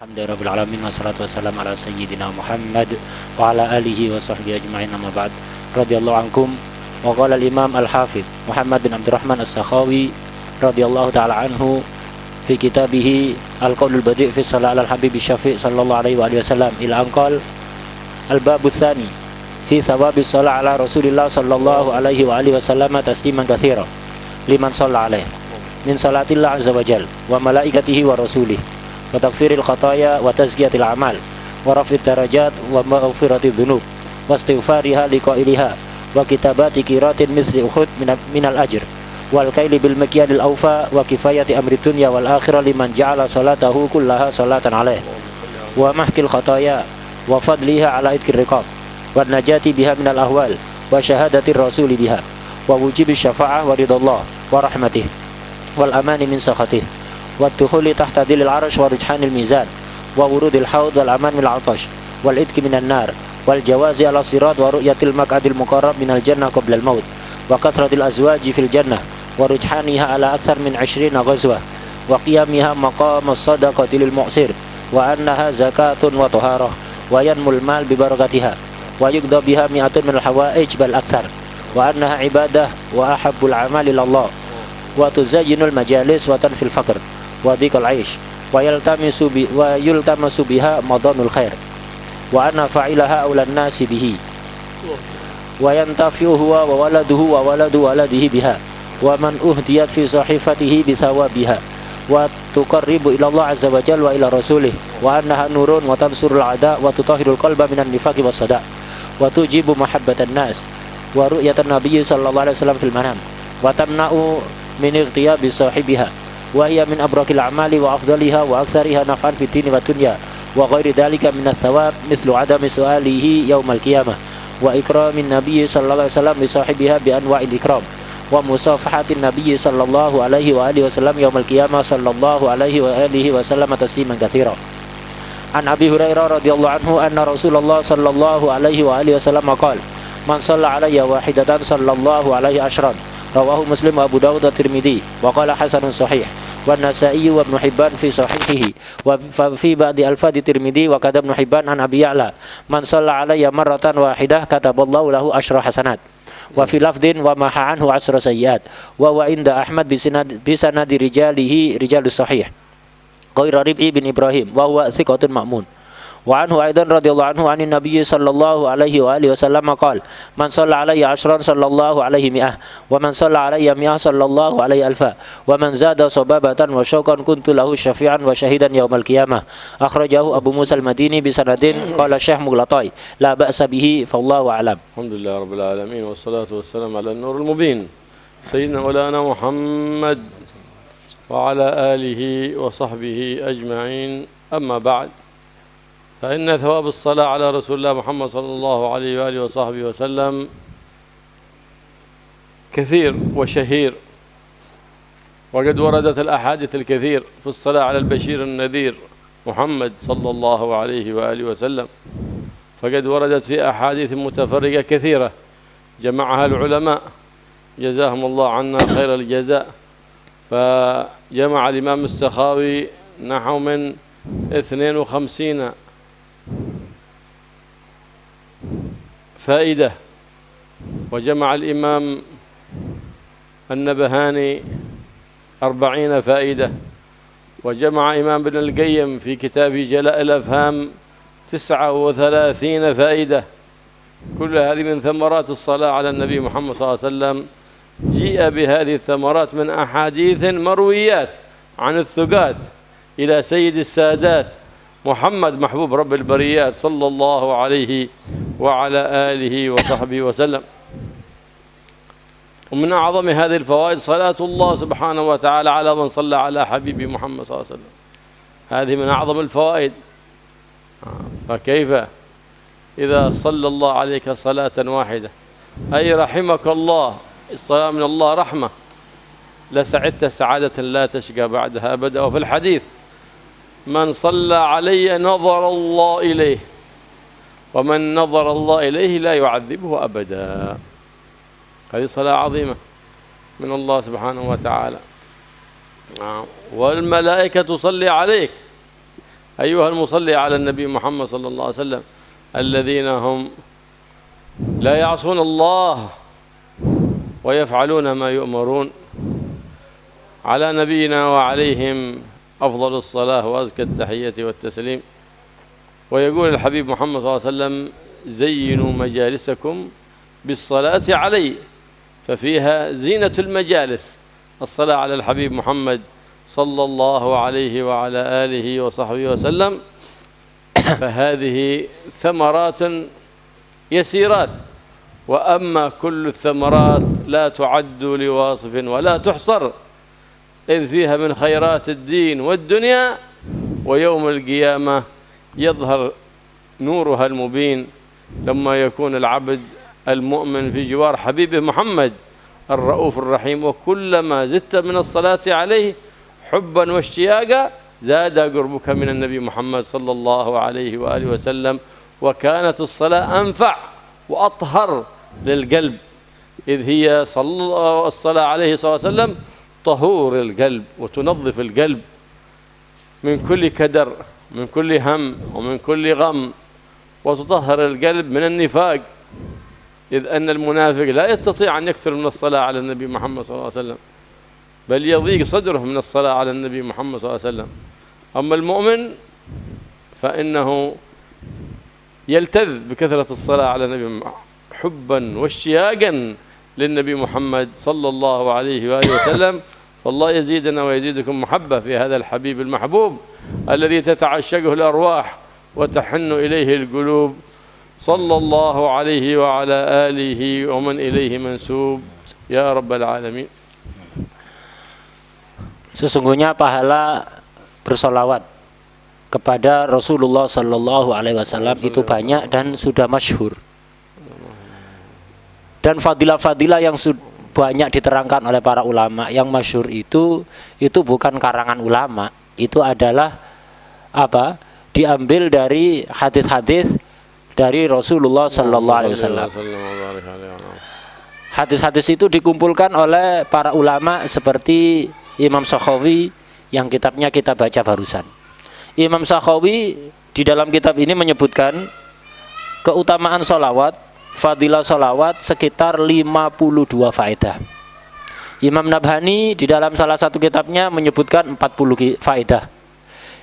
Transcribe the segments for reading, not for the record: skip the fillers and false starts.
Alhamdulillahirabbil alamin wassalatu wassalamu ala sayyidina Muhammad wa ala alihi wa sahbihi ajma'in amma ba'd. Radhiyallahu ankum. Wa qala al-Imam Al-Hafidz Muhammad bin Abdurrahman As-Sakhawi radhiyallahu ta'ala anhu fi kitabih Al-Qaulul Badi' fi Shalah al-Habib Syafi' sallallahu alaihi wa alihi wasallam ila anqal al-babu tsani fi thawabi shalah ala Rasulillah sallallahu alaihi wa alihi wasallam tasliman katsira liman shalla alaihi min salatillah azza wa jalla wa malaikatihi wa rasulihi wa taghfiril khataya wa tazkiyatil amal wa raf'id darajat wa maghfiratil dhunub wa istighfariha liqailiha wa kitabati qiratin misli ukhud minal ajr wal kaili bil mikyalil awfa wa kifayati amri dunya wal akhirah liman ja'ala salatahu kullaha salatan alaih wa mahkil khataya wa fadliha ala idkir riqab wa najati biha minal ahwal wa syahadatir rasuli biha wa wujibi syafa'ah wa ridallah wa rahmatih wal amani min sakhatih wa dukhuli tahta dhilil arsh wa rujhanil mizan wa wurudil haud wal aman mil atash wal idki minan nar wal jawazi ala sirat wa ru'yatil maq'adil muqarrab minal jannah qabla al maut wa kathratil azwaji fil jannah wa rujhaniha ala akthar min 20 ghazwah wa qiyamiha maqam as-sadaqati lil mu'sir wa annaha zakatun wa taharah wa yanmul mal bi barakatiha wa yuqda biha mi'atun min al hawaij bal akthar wa annaha ibadah wa ahabbul amali ilallah wa tuzayyinul majalis wa tanfil faqr wa dhiqal aish wa yultamasu biha madanul khair wa anna fa'ilaha awlan nasi bihi wa yantafi'u huwa wa waladuhu wa waladu waladihi biha wa man uhdiyat fi sahifatihi bi thawabiha wa tuqarribu ila Allah azza wa jalla wa ila rasulih wa annaha nurun wa tansurul a'da wa tutahhirul qalba minan nifaqi was sada wa tujibu mahabbatan nas wa ru'yatan nabiyyi sallallahu alaihi wasallam fil manam wa tamna'u min ightiyabi sahibiha wa hiya min abrakil a'mali wa afdaliha wa aktsariha naf'an fid dini wa dunya wa ghairi dhalika min ats-thawab mithlu adami su'alihi yaumal qiyamah wa ikramin nabiyyi sallallahu alaihi wasallam li sahibiha bi anwa'il ikram wa musafahatin nabiyyi sallallahu alaihi wa alihi wasallam yaumal qiyamah sallallahu alaihi wa alihi wasallam tasliman katsira. An Abi Hurairah radhiyallahu anhu anna Rasulullah sallallahu alaihi wa alihi wasallam qala man shalla alayya wahidatan sallallahu alaihi ashran rawahu Muslim wa Abu Dawud wa Tirmidzi wa qala hasanun sahih wa Nasa'i wa Ibnu Hibban fi sahihihi wa fi ba'di alfadhi Tirmidzi wa kadza Ibnu Hibban an Abi Ya'la man shalla alayya marratan wahidah kataballahu lahu asyra hasanat wa fi lafdhin wa maha anhu asyra sayyiat wa inda Ahmad bi sanadi rijalihi rijalus sahih ghairu Rib'i bin Ibrahim wa huwa thiqatun ma'mun. Wa anhu aidan radhiyallahu anhu anin nabiyyi sallallahu alaihi wa alihi wasallam qala man shalla alayya ashran sallallahu alaihi mi'ah wa man shalla alayya mi'ah sallallahu alaihi alfa wa man zada sababatan wa syauqan kuntu lahu syafi'an wa syahidan yaumal qiyamah akhrajahu Abu Musa al-Madini bi sanadin qala Syekh Mughlatai la ba'sa bihi fallahu a'lam. Alhamdulillah rabbil alamin wassalatu wassalamu ala an-nuril mubin sayyidina maulana Muhammad wa ala alihi wa sahbihi ajma'in amma ba'd. فإن ثواب الصلاة على رسول الله محمد صلى الله عليه وآله وصحبه وسلم كثير وشهير وقد وردت الأحاديث الكثير في الصلاة على البشير النذير محمد صلى الله عليه وآله وسلم فقد وردت في أحاديث متفرقة كثيرة جمعها العلماء جزاهم الله عنا خير الجزاء فجمع الإمام السخاوي نحو من 52 فائدة وجمع الإمام النبهاني 40 فائدة وجمع إمام ابن القيم في كتابه جلاء الأفهام 39 فائدة كل هذه من ثمرات الصلاة على النبي محمد صلى الله عليه وسلم جيء بهذه الثمرات من أحاديث مرويات عن الثقات إلى سيد السادات محمد محبوب رب البريات صلى الله عليه وعلى آله وصحبه وسلم. ومن أعظم هذه الفوائد صلاة الله سبحانه وتعالى على من صلى على حبيبه محمد صلى الله عليه وسلم، هذه من أعظم الفوائد. فكيف إذا صلى الله عليك صلاة واحدة أي رحمك الله، الصلاة من الله رحمة، لسعدت سعادة لا تشقى بعدها أبدا. وفي الحديث من صلى علي نظر الله إليه ومن نظر الله إليه لا يعذبه أبدا. هذه صلاة عظيمة من الله سبحانه وتعالى. والملائكة تصلي عليك أيها المصلي على النبي محمد صلى الله عليه وسلم الذين هم لا يعصون الله ويفعلون ما يؤمرون، على نبينا وعليهم أفضل الصلاة وأزكى التحية والتسليم. ويقول الحبيب محمد صلى الله عليه وسلم: زينوا مجالسكم بالصلاة علي، ففيها زينة المجالس الصلاة على الحبيب محمد صلى الله عليه وعلى آله وصحبه وسلم. فهذه ثمرات يسيرات، وأما كل الثمرات لا تعد لواصف ولا تحصر، إذ فيها من خيرات الدين والدنيا، ويوم القيامة يظهر نورها المبين لما يكون العبد المؤمن في جوار حبيبه محمد الرؤوف الرحيم. وكلما زدت من الصلاة عليه حبا واشتياقا زاد قربك من النبي محمد صلى الله عليه وآله وسلم. وكانت الصلاة أنفع وأطهر للقلب، إذ هي الصلاة عليه صلى الله عليه وسلم طهور القلب وتنظف القلب من كل كدر، من كل هم ومن كل غم، وتطهر القلب من النفاق، إذ أن المنافق لا يستطيع أن يكثر من الصلاة على النبي محمد صلى الله عليه وسلم، بل يضيق صدره من الصلاة على النبي محمد صلى الله عليه وسلم. أما المؤمن فإنه يلتذ بكثرة الصلاة على النبي حبا واشتياقا للنبي محمد صلى الله عليه وآله وسلم. فالله يزيدنا ويزيدكم محبة في هذا الحبيب المحبوب الذي تتعشقه الأرواح وتحن إليه القلوب، صلى الله عليه وعلى آله ومن إليه منسوب يا رب العالمين. Sesungguhnya pahala bersolawat kepada Rasulullah Sallallahu Alaihi Wasallam itu banyak dan sudah masyhur. Dan fadilah-fadilah yang banyak diterangkan oleh para ulama yang masyhur itu bukan karangan ulama, itu adalah apa? Diambil dari hadis-hadis dari Rasulullah Sallallahu Alaihi Wasallam. Hadis-hadis itu dikumpulkan oleh para ulama seperti Imam Sakhawi yang kitabnya kita baca barusan. Imam Sakhawi di dalam kitab ini menyebutkan keutamaan solawat, fadilah solawat sekitar 52 faedah. Imam Nabhani di dalam salah satu kitabnya menyebutkan 40 faedah.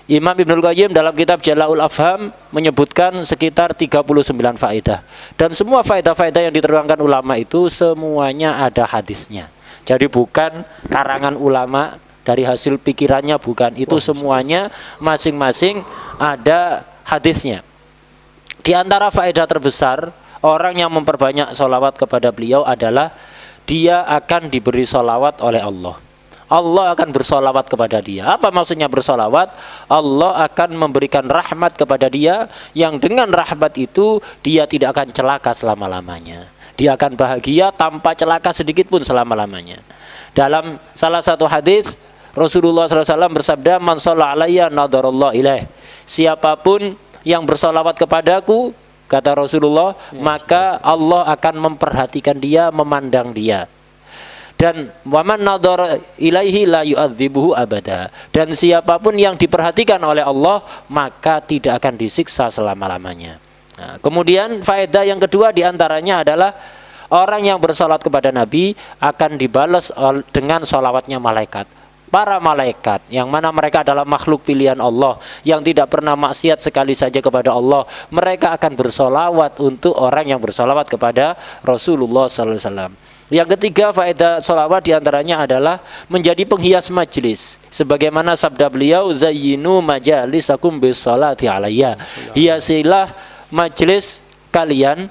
Imam Ibnul Qayyim dalam kitab Jala'ul Afham menyebutkan sekitar 39 faedah. Dan semua faedah-faedah yang diterangkan ulama itu semuanya ada hadisnya. Jadi bukan karangan ulama dari hasil pikirannya, bukan. Itu semuanya masing-masing ada hadisnya. Di antara faedah terbesar orang yang memperbanyak solawat kepada beliau adalah dia akan diberi solawat oleh Allah. Allah akan bersolawat kepada dia. Apa maksudnya bersolawat? Allah akan memberikan rahmat kepada dia, yang dengan rahmat itu dia tidak akan celaka selama-lamanya. Dia akan bahagia tanpa celaka sedikit pun selama-lamanya. Dalam salah satu hadis Rasulullah SAW bersabda, "Man shalla alayya nadarallahu ilaih." Siapapun yang bersolawat kepadaku, kata Rasulullah, maka Allah akan memperhatikan dia, memandang dia. Dan waman nadhara ilaihi la yu'adzibuhu abada. Dan siapapun yang diperhatikan oleh Allah, maka tidak akan disiksa selama-lamanya. Nah, kemudian faedah yang kedua diantaranya adalah orang yang bersolat kepada Nabi akan dibalas dengan solawatnya malaikat. Para malaikat yang mana mereka adalah makhluk pilihan Allah yang tidak pernah maksiat sekali saja kepada Allah, mereka akan bersolawat untuk orang yang bersolawat kepada Rasulullah SAW. Yang ketiga faedah solawat diantaranya adalah menjadi penghias majlis. Sebagaimana sabda beliau, zayyinu majalisakum bisolati alayya. Hiasilah majlis kalian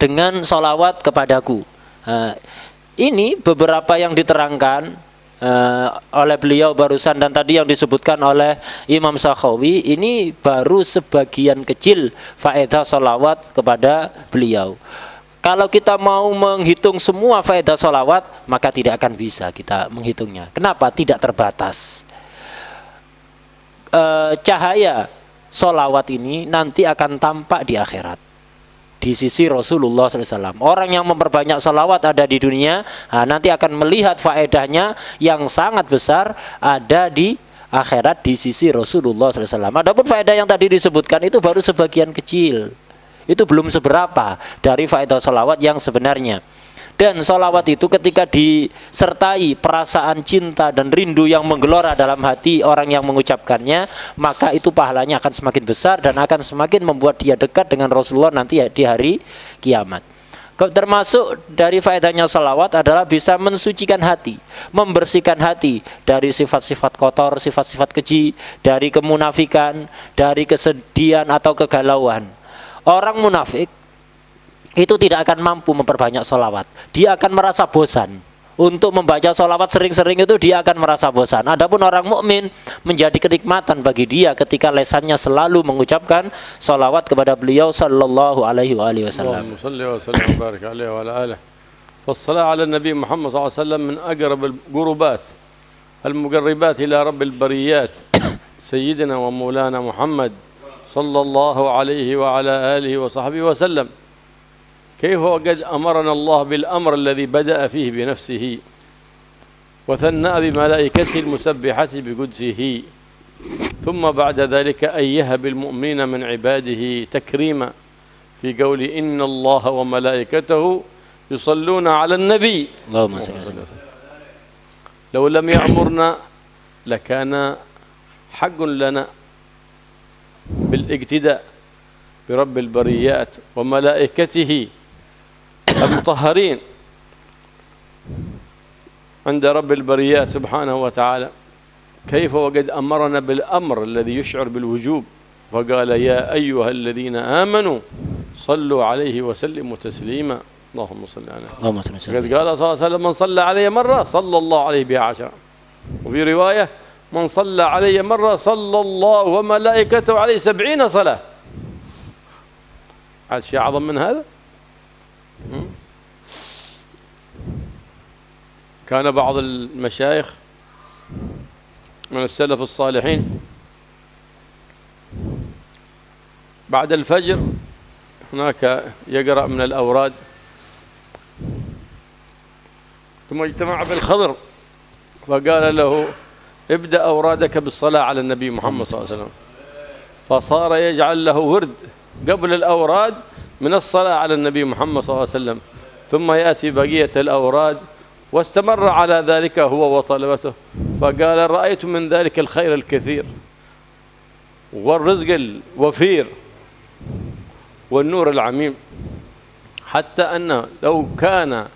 dengan solawat kepadaku. Ini beberapa yang diterangkan oleh beliau barusan, dan tadi yang disebutkan oleh Imam Sakhawi, ini baru sebagian kecil faedah solawat kepada beliau. Kalau kita mau menghitung semua faedah solawat, maka tidak akan bisa kita menghitungnya. Kenapa? Tidak terbatas. Cahaya solawat ini nanti akan tampak di akhirat di sisi Rasulullah SAW. Orang yang memperbanyak salawat ada di dunia, nanti akan melihat faedahnya yang sangat besar ada di akhirat di sisi Rasulullah SAW. Adapun faedah yang tadi disebutkan itu baru sebagian kecil. Itu belum seberapa dari faedah sholawat yang sebenarnya. Dan sholawat itu ketika disertai perasaan cinta dan rindu yang menggelora dalam hati orang yang mengucapkannya, maka itu pahalanya akan semakin besar dan akan semakin membuat dia dekat dengan Rasulullah nanti di hari kiamat. Termasuk dari faedahnya sholawat adalah bisa mensucikan hati, membersihkan hati dari sifat-sifat kotor, sifat-sifat keji, dari kemunafikan, dari kesedihan atau kegalauan. Orang munafik itu tidak akan mampu memperbanyak sholawat. Dia akan merasa bosan. Untuk membaca sholawat sering-sering itu dia akan merasa bosan. Adapun orang mukmin menjadi kenikmatan bagi dia ketika lesannya selalu mengucapkan sholawat kepada beliau sallallahu alaihi wasallam. Allahumma shalli wa sallim wa barik alaihi wa ala alihi. Fassalah ala Nabi Muhammad sallallahu alaihi wasallam min aqrab al-qurubat al-muqarribat ila rabbil bariyat sayyidina wa maulana Muhammad sallallahu alaihi wa ala alihi wa sahbihi wa sallam. كيف وقد أمرنا الله بالأمر الذي بدأ فيه بنفسه وثنى بملائكته المسبحة بقدسه ثم بعد ذلك أيه بالمؤمنين من عباده تكريما في قول إن الله وملائكته يصلون على النبي اللهم صل وسلم. لو لم يأمرنا لكان حق لنا بالاقتداء برب البريات وملائكته المطهرين عند رب البريات سبحانه وتعالى. كيف وقد أمرنا بالأمر الذي يشعر بالوجوب فقال يا أيها الذين آمنوا صلوا عليه وسلموا تسليما. اللهم صل على محمد. قد قال صلى الله عليه وسلم من صلى علي مرة صلى الله عليه بها 10. وفي رواية من صلى علي مرة صلى الله وملائكته عليه 70 صلاة. هذا شيء أعظم من هذا؟ كان بعض المشايخ من السلف الصالحين بعد الفجر هناك يقرأ من الأوراد ثم اجتمع بالخضر فقال له ابدأ أورادك بالصلاة على النبي محمد صلى الله عليه وسلم. فصار يجعل له ورد قبل الأوراد من الصلاة على النبي محمد صلى الله عليه وسلم ثم يأتي بقية الأوراد واستمر على ذلك هو وطلبته. فقال رأيت من ذلك الخير الكثير والرزق الوفير والنور العميم حتى أنه لو كان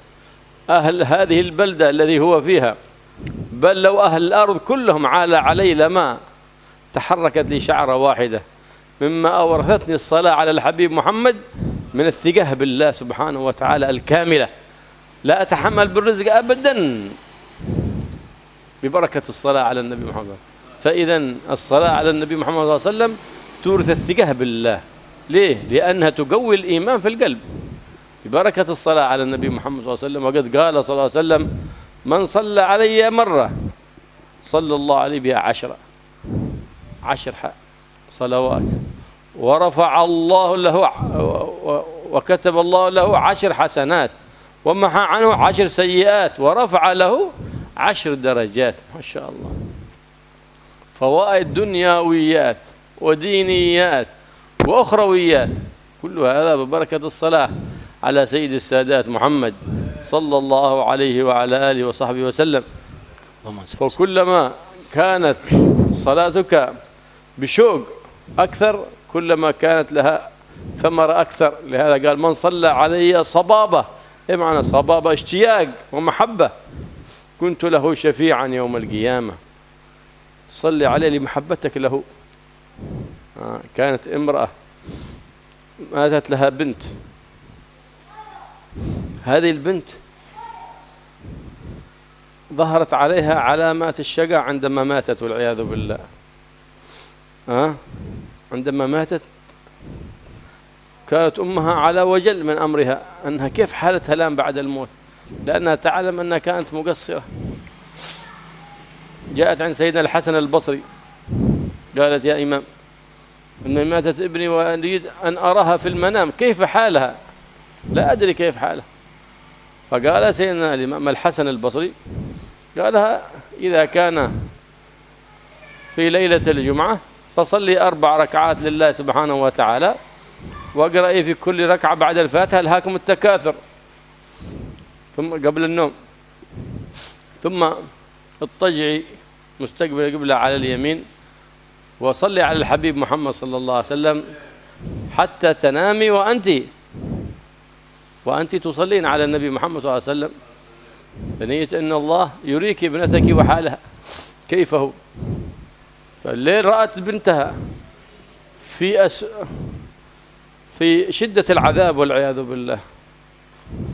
أهل هذه البلدة الذي هو فيها بل لو أهل الأرض كلهم علي لما تحركت لي شعرة واحدة مما أورثتني الصلاة على الحبيب محمد من الثقة بالله سبحانه وتعالى الكاملة. لا أتحمل بالرزق أبدا ببركة الصلاة على النبي محمد. فإذا الصلاة على النبي محمد صلى الله عليه وسلم تورث الثقة بالله. ليه؟ لأنها تقوي الإيمان في القلب ببركة الصلاة على النبي محمد صلى الله عليه وسلم. وقد قال صلى الله عليه وسلم من صلى علي مرة صلى الله عليه بها 10 صلوات ورفع الله له وكتب الله له 10 حسنات ومحى عنه 10 سيئات ورفع له 10 درجات. ما شاء الله. فوائد دنيويات ودينيات وأخرويات كل هذا ببركة الصلاة على سيد السادات محمد صلى الله عليه وعلى آله وصحبه وسلم. وكلما كانت صلاتك بشوق أكثر كلما كانت لها ثمرة أكثر. لهذا قال من صلى علي صبابة. إيه معنى صبابة؟ اشتياق ومحبة. كنت له شفيعا يوم القيامة. صلي عليه لمحبتك له. كانت امرأة ماتت لها بنت. هذه البنت ظهرت عليها علامات الشقاء عندما ماتت والعياذ بالله. عندما ماتت كانت أمها على وجل من أمرها أنها كيف حالتها الآن بعد الموت لأنها تعلم أنها كانت مقصرة. جاءت عند سيدنا الحسن البصري قالت يا إمام إن ماتت ابني وأريد أن أراها في المنام كيف حالها لا أدري كيف حالها. فقال سيدنا الإمام الحسن البصري قالها إذا كان في ليلة الجمعة فصلي 4 ركعات لله سبحانه وتعالى، واقرأي في كل ركعة بعد الفاتحة ألهاكم التكاثر ثم قبل النوم، ثم اضطجعي مستقبل القبلة على اليمين وصلي على الحبيب محمد صلى الله عليه وسلم حتى تنامي وأنت تصلين على النبي محمد صلى الله عليه وسلم، بنية أن الله يريك ابنتك وحالها كيف هو. فالليل رأت بنتها في شدة العذاب والعياذ بالله،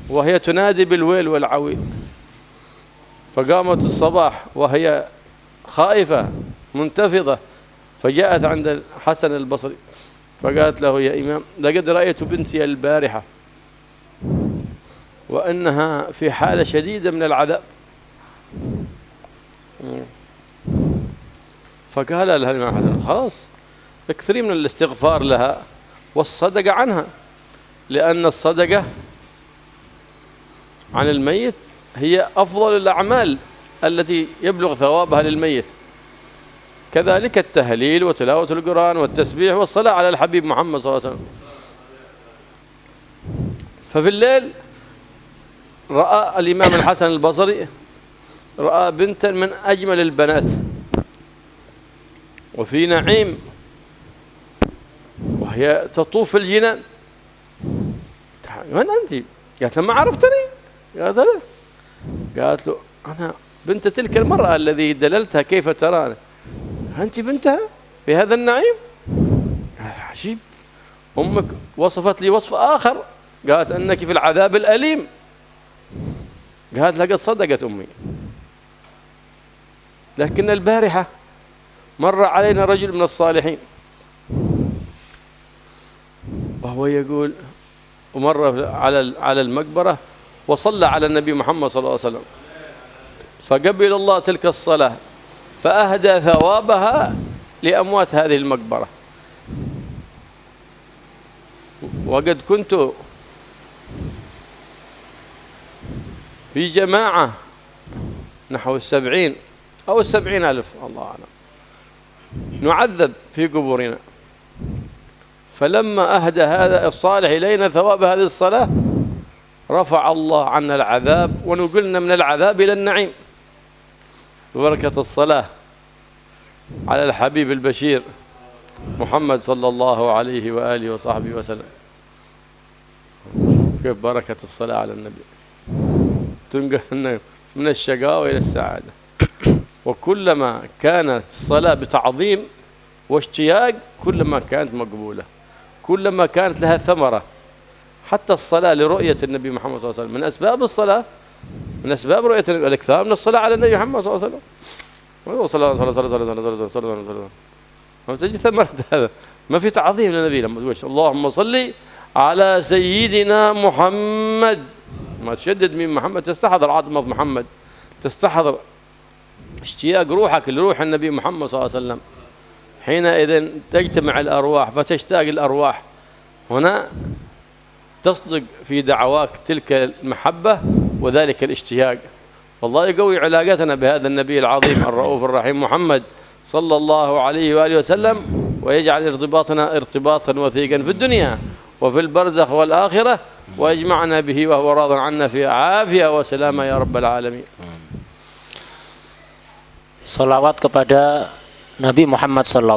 وهي تنادي بالويل والعويل، فقامت الصباح وهي خائفة منتفضة، فجاءت عند الحسن البصري فقالت له: يا إمام، لقد رأيت بنتي البارحة وأنها في حالة شديدة من العذاب. فقال لها الإمام حسن: خلاص اكثري من الاستغفار لها والصدقة عنها، لأن الصدقة عن الميت هي أفضل الأعمال التي يبلغ ثوابها للميت، كذلك التهليل وتلاوة القرآن والتسبيح والصلاة على الحبيب محمد صلى الله عليه وسلم. ففي الليل رأى الإمام الحسن البصري رأى بنتا من أجمل البنات وفي نعيم وهي تطوف في الجنان. من أنت؟ قالت: ما عرفتني؟ قالت: لا. قالت له: أنا بنت تلك المرأة الذي دللتها كيف تراني. أنت بنتها في هذا النعيم؟ عجيب. أمك وصفت لي وصف آخر، قالت أنك في العذاب الأليم. قالت: لقد صدقت أمي. لكن البارحة مر علينا رجل من الصالحين وهو يقول، ومر على المقبرة وصلى على النبي محمد صلى الله عليه وسلم، فقبل الله تلك الصلاة فأهدى ثوابها لأموات هذه المقبرة. وقد كنت في جماعة نحو 70 أو 70,000 الله أعلم نعذب في قبورنا، فلما أهدى هذا الصالح إلينا ثواب هذه الصلاة رفع الله عنا العذاب ونقلنا من العذاب إلى النعيم ببركة الصلاة على الحبيب البشير محمد صلى الله عليه وآله وصحبه وسلم. كيف بركة الصلاة على النبي تنقلنا من الشقاوة إلى السعادة. وكلما كانت الصلاة بتعظيم واشتياق كلما كانت مقبولة، كلما كانت لها ثمرة. حتى الصلاة لرؤية النبي محمد صلى الله عليه وسلم من أسباب الصلاة، من أسباب رؤية الإكثار من الصلاة على النبي محمد صلى الله عليه وسلم. صلى الله ما تجي ثمرة هذا، ما في تعظيم للنبي. لما تقول اللهم صل على سيدنا محمد، ما تشدد من محمد، تستحضر عظمة محمد، تستحضر اشتياق روحك لروح النبي محمد صلى الله عليه وسلم. حينئذ تجتمع الأرواح فتشتاق الأرواح، هنا تصدق في دعواك تلك المحبة وذلك الاشتياق. والله يقوي علاقتنا بهذا النبي العظيم الرؤوف الرحيم محمد صلى الله عليه وآله وسلم، ويجعل ارتباطنا ارتباطا وثيقا في الدنيا وفي البرزخ والآخرة، ويجمعنا به وهو راض عنا في عافية وسلامة يا رب العالمين. Salawat kepada Nabi Muhammad SAW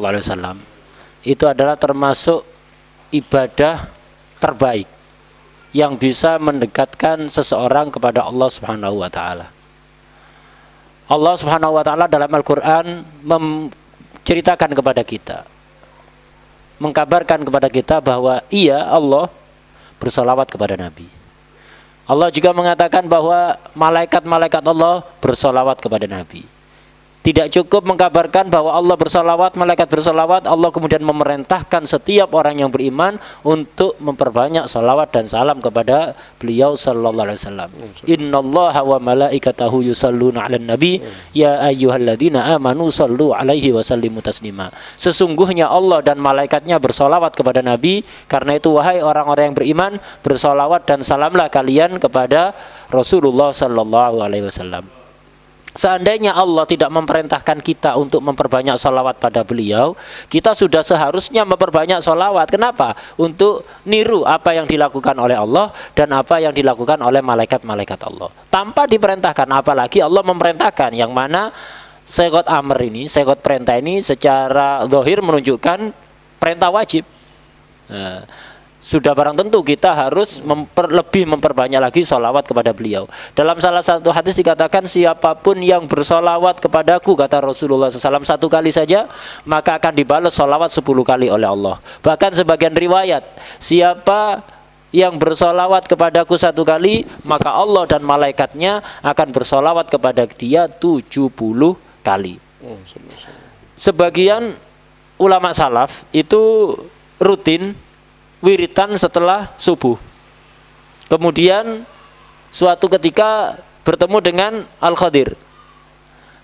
itu adalah termasuk ibadah terbaik yang bisa mendekatkan seseorang kepada Allah Subhanahu wa Ta'ala. Allah Subhanahu wa Ta'ala dalam Al-Quran menceritakan kepada kita, mengkabarkan kepada kita bahwa Ia, Allah, bersalawat kepada Nabi. Allah juga mengatakan bahwa malaikat-malaikat Allah bersalawat kepada Nabi. Tidak cukup mengkabarkan bahwa Allah bersalawat, malaikat bersalawat, Allah kemudian memerintahkan setiap orang yang beriman untuk memperbanyak salawat dan salam kepada beliau sallallahu alaihi wasallam. Innallaha wa malaikatahu yusalluna 'alan nabi ya ayyuhalladzina amanu sallu 'alaihi wa sallimu taslima. Sesungguhnya Allah dan malaikatnya bersalawat kepada Nabi, karena itu wahai orang-orang yang beriman, bersalawat dan salamlah kalian kepada Rasulullah sallallahu alaihi wasallam. Seandainya Allah tidak memerintahkan kita untuk memperbanyak sholawat pada beliau, kita sudah seharusnya memperbanyak sholawat. Kenapa? Untuk niru apa yang dilakukan oleh Allah dan apa yang dilakukan oleh malaikat-malaikat Allah. Tanpa diperintahkan, apalagi Allah memerintahkan, yang mana segot amr ini, segot perintah ini secara zahir menunjukkan perintah wajib. Nah, sudah barang tentu kita harus lebih memperbanyak lagi sholawat kepada beliau. Dalam salah satu hadis dikatakan, siapapun yang bersholawat kepadaku, kata Rasulullah SAW, 1 kali saja, maka akan dibalas sholawat 10 kali oleh Allah. Bahkan sebagian riwayat, siapa yang bersholawat kepadaku 1 kali, maka Allah dan malaikatnya akan bersholawat kepada dia 70 kali. Sebagian ulama salaf itu rutin wiritan setelah subuh. Kemudian suatu ketika bertemu dengan Al-Khadir.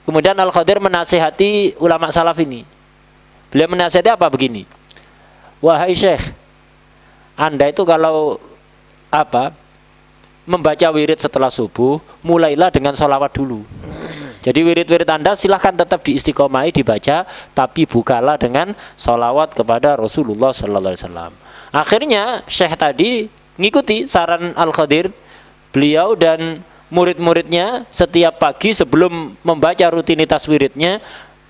Kemudian Al-Khadir menasihati ulama salaf ini. Beliau menasihati apa begini? Wahai Syekh, Anda itu kalau membaca wirid setelah subuh, mulailah dengan sholawat dulu. Jadi wirid-wirid Anda silahkan tetap diistiqomai dibaca, tapi bukalah dengan sholawat kepada Rasulullah Sallallahu Alaihi Wasallam. Akhirnya Syekh tadi ngikuti saran Al-Khadir. Beliau dan murid-muridnya setiap pagi sebelum membaca rutinitas wiridnya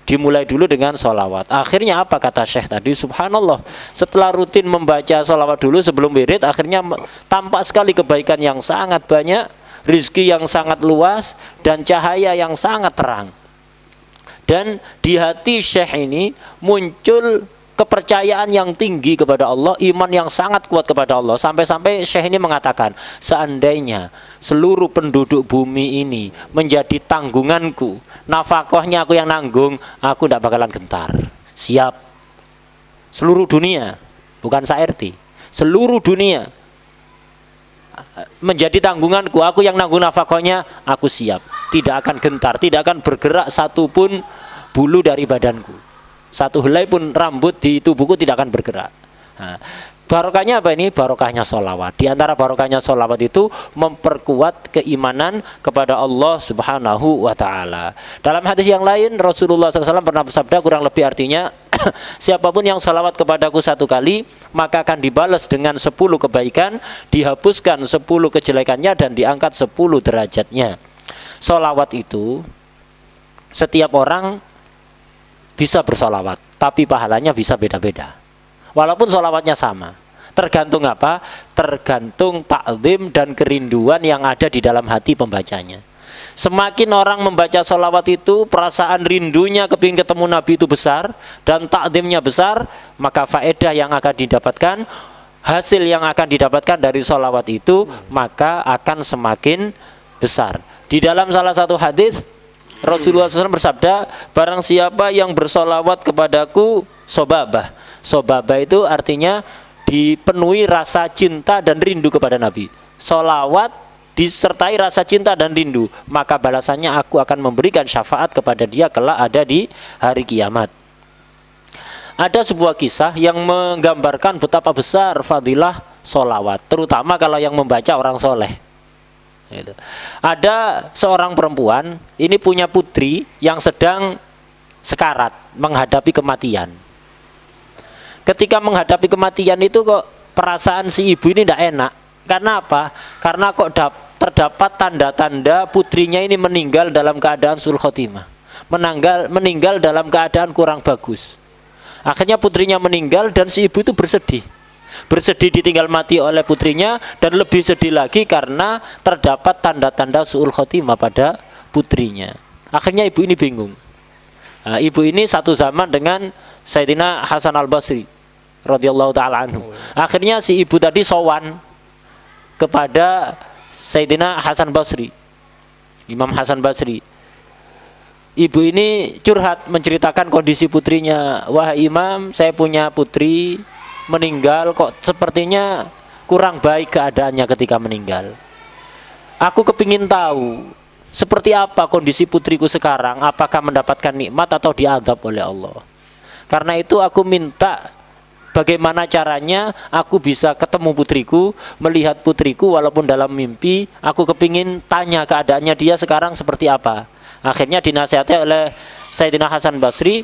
dimulai dulu dengan sholawat. Akhirnya apa kata Syekh tadi? Subhanallah, setelah rutin membaca sholawat dulu sebelum wirid, akhirnya tampak sekali kebaikan yang sangat banyak, rizki yang sangat luas, dan cahaya yang sangat terang. Dan di hati Syekh ini muncul kepercayaan yang tinggi kepada Allah, iman yang sangat kuat kepada Allah. Sampai-sampai Syekh ini mengatakan, seandainya seluruh penduduk bumi ini menjadi tanggunganku, nafkahnya aku yang nanggung, aku tidak bakalan gentar. Siap. Seluruh dunia, bukan sa-RT, seluruh dunia menjadi tanggunganku, aku yang nanggung nafkahnya, aku siap. Tidak akan gentar, tidak akan bergerak satupun bulu dari badanku. Satu helai pun rambut di tubuhku tidak akan bergerak. Nah, barokahnya apa ini? Barokahnya sholawat. Di antara barokahnya sholawat itu memperkuat keimanan kepada Allah Subhanahu wa Ta'ala. Dalam hadis yang lain, Rasulullah SAW pernah bersabda, kurang lebih artinya, siapapun yang sholawat kepadaku 1 kali, maka akan dibalas dengan 10 kebaikan, dihapuskan 10 kejelekannya, dan diangkat 10 derajatnya. Sholawat itu setiap orang bisa bersolawat, tapi pahalanya bisa beda-beda. Walaupun solawatnya sama, tergantung apa? Tergantung takzim dan kerinduan yang ada di dalam hati pembacanya. Semakin orang membaca solawat itu, perasaan rindunya kepingin ketemu Nabi itu besar, dan takzimnya besar, maka faedah yang akan didapatkan, hasil yang akan didapatkan dari solawat itu, maka akan semakin besar. Di dalam salah satu hadis, Rasulullah SAW bersabda, barang siapa yang bersolawat kepadaku, sobabah. Sobabah itu artinya dipenuhi rasa cinta dan rindu kepada Nabi. Solawat disertai rasa cinta dan rindu, maka balasannya aku akan memberikan syafaat kepada dia kelak ada di hari kiamat. Ada sebuah kisah yang menggambarkan betapa besar fadilah solawat, terutama kalau yang membaca orang soleh. Ada seorang perempuan, ini punya putri yang sedang sekarat, menghadapi kematian. Ketika menghadapi kematian itu kok perasaan si ibu ini tidak enak. Karena apa? Karena kok terdapat tanda-tanda putrinya ini meninggal dalam keadaan sul khotimah, meninggal dalam keadaan kurang bagus. Akhirnya putrinya meninggal dan si ibu itu bersedih ditinggal mati oleh putrinya, dan lebih sedih lagi karena terdapat tanda-tanda su'ul khotimah pada putrinya. Akhirnya ibu ini bingung. Nah, ibu ini satu zaman dengan Sayyidina Hasan al-Basri radhiyallahu ta'ala anhu. Akhirnya si ibu tadi sowan kepada Sayyidina Hasan Basri, Imam Hasan Basri. Ibu ini curhat, menceritakan kondisi putrinya. Wahai Imam, saya punya putri meninggal, kok sepertinya kurang baik keadaannya ketika meninggal. Aku kepingin tahu seperti apa kondisi putriku sekarang, apakah mendapatkan nikmat atau diadab oleh Allah. Karena itu aku minta bagaimana caranya aku bisa ketemu putriku, melihat putriku walaupun dalam mimpi. Aku kepingin tanya keadaannya dia sekarang seperti apa. Akhirnya dinasihati oleh Sayyidina Hasan Basri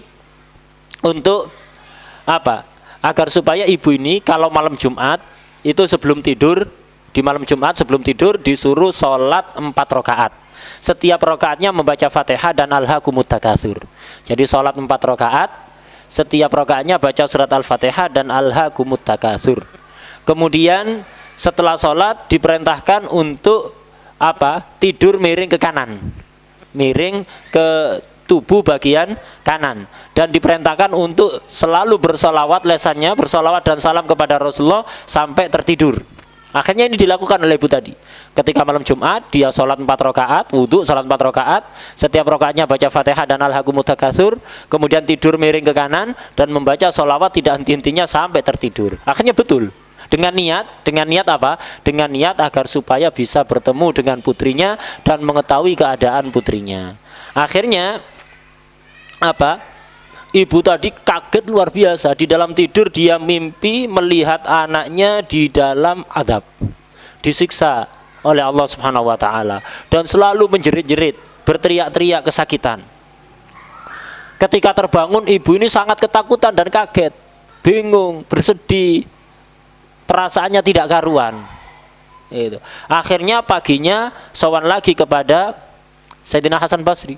untuk apa? Agar supaya ibu ini kalau malam Jumat itu sebelum tidur, di malam Jumat sebelum tidur disuruh sholat 4 rakaat. Setiap rakaatnya membaca Fatihah dan Alhaakumut Takatsur. Jadi sholat 4 rakaat, setiap rakaatnya baca surat Al-Fatihah dan Alhaakumut Takatsur. Kemudian setelah sholat diperintahkan untuk apa? Tidur miring ke kanan, miring ke tubuh bagian kanan, dan diperintahkan untuk selalu bersolawat, lesannya bersolawat dan salam kepada Rasulullah sampai tertidur. Akhirnya ini dilakukan oleh ibu tadi. Ketika malam Jumat dia sholat 4 rakaat, wudhu sholat 4 rakaat, setiap rakaatnya baca Fatihah dan Alhaakumut Takatsur, kemudian tidur miring ke kanan dan membaca solawat tidak henti-hentinya sampai tertidur. Akhirnya betul. Dengan niat apa? Dengan niat agar supaya bisa bertemu dengan putrinya dan mengetahui keadaan putrinya. Akhirnya apa? Ibu tadi kaget luar biasa. Di dalam tidur dia mimpi melihat anaknya di dalam azab, disiksa oleh Allah Subhanahu wa taala, dan selalu menjerit-jerit, berteriak-teriak kesakitan. Ketika terbangun, ibu ini sangat ketakutan dan kaget, bingung, bersedih, perasaannya tidak karuan. Itu. Akhirnya paginya sowan lagi kepada Sayyidina Hasan Basri,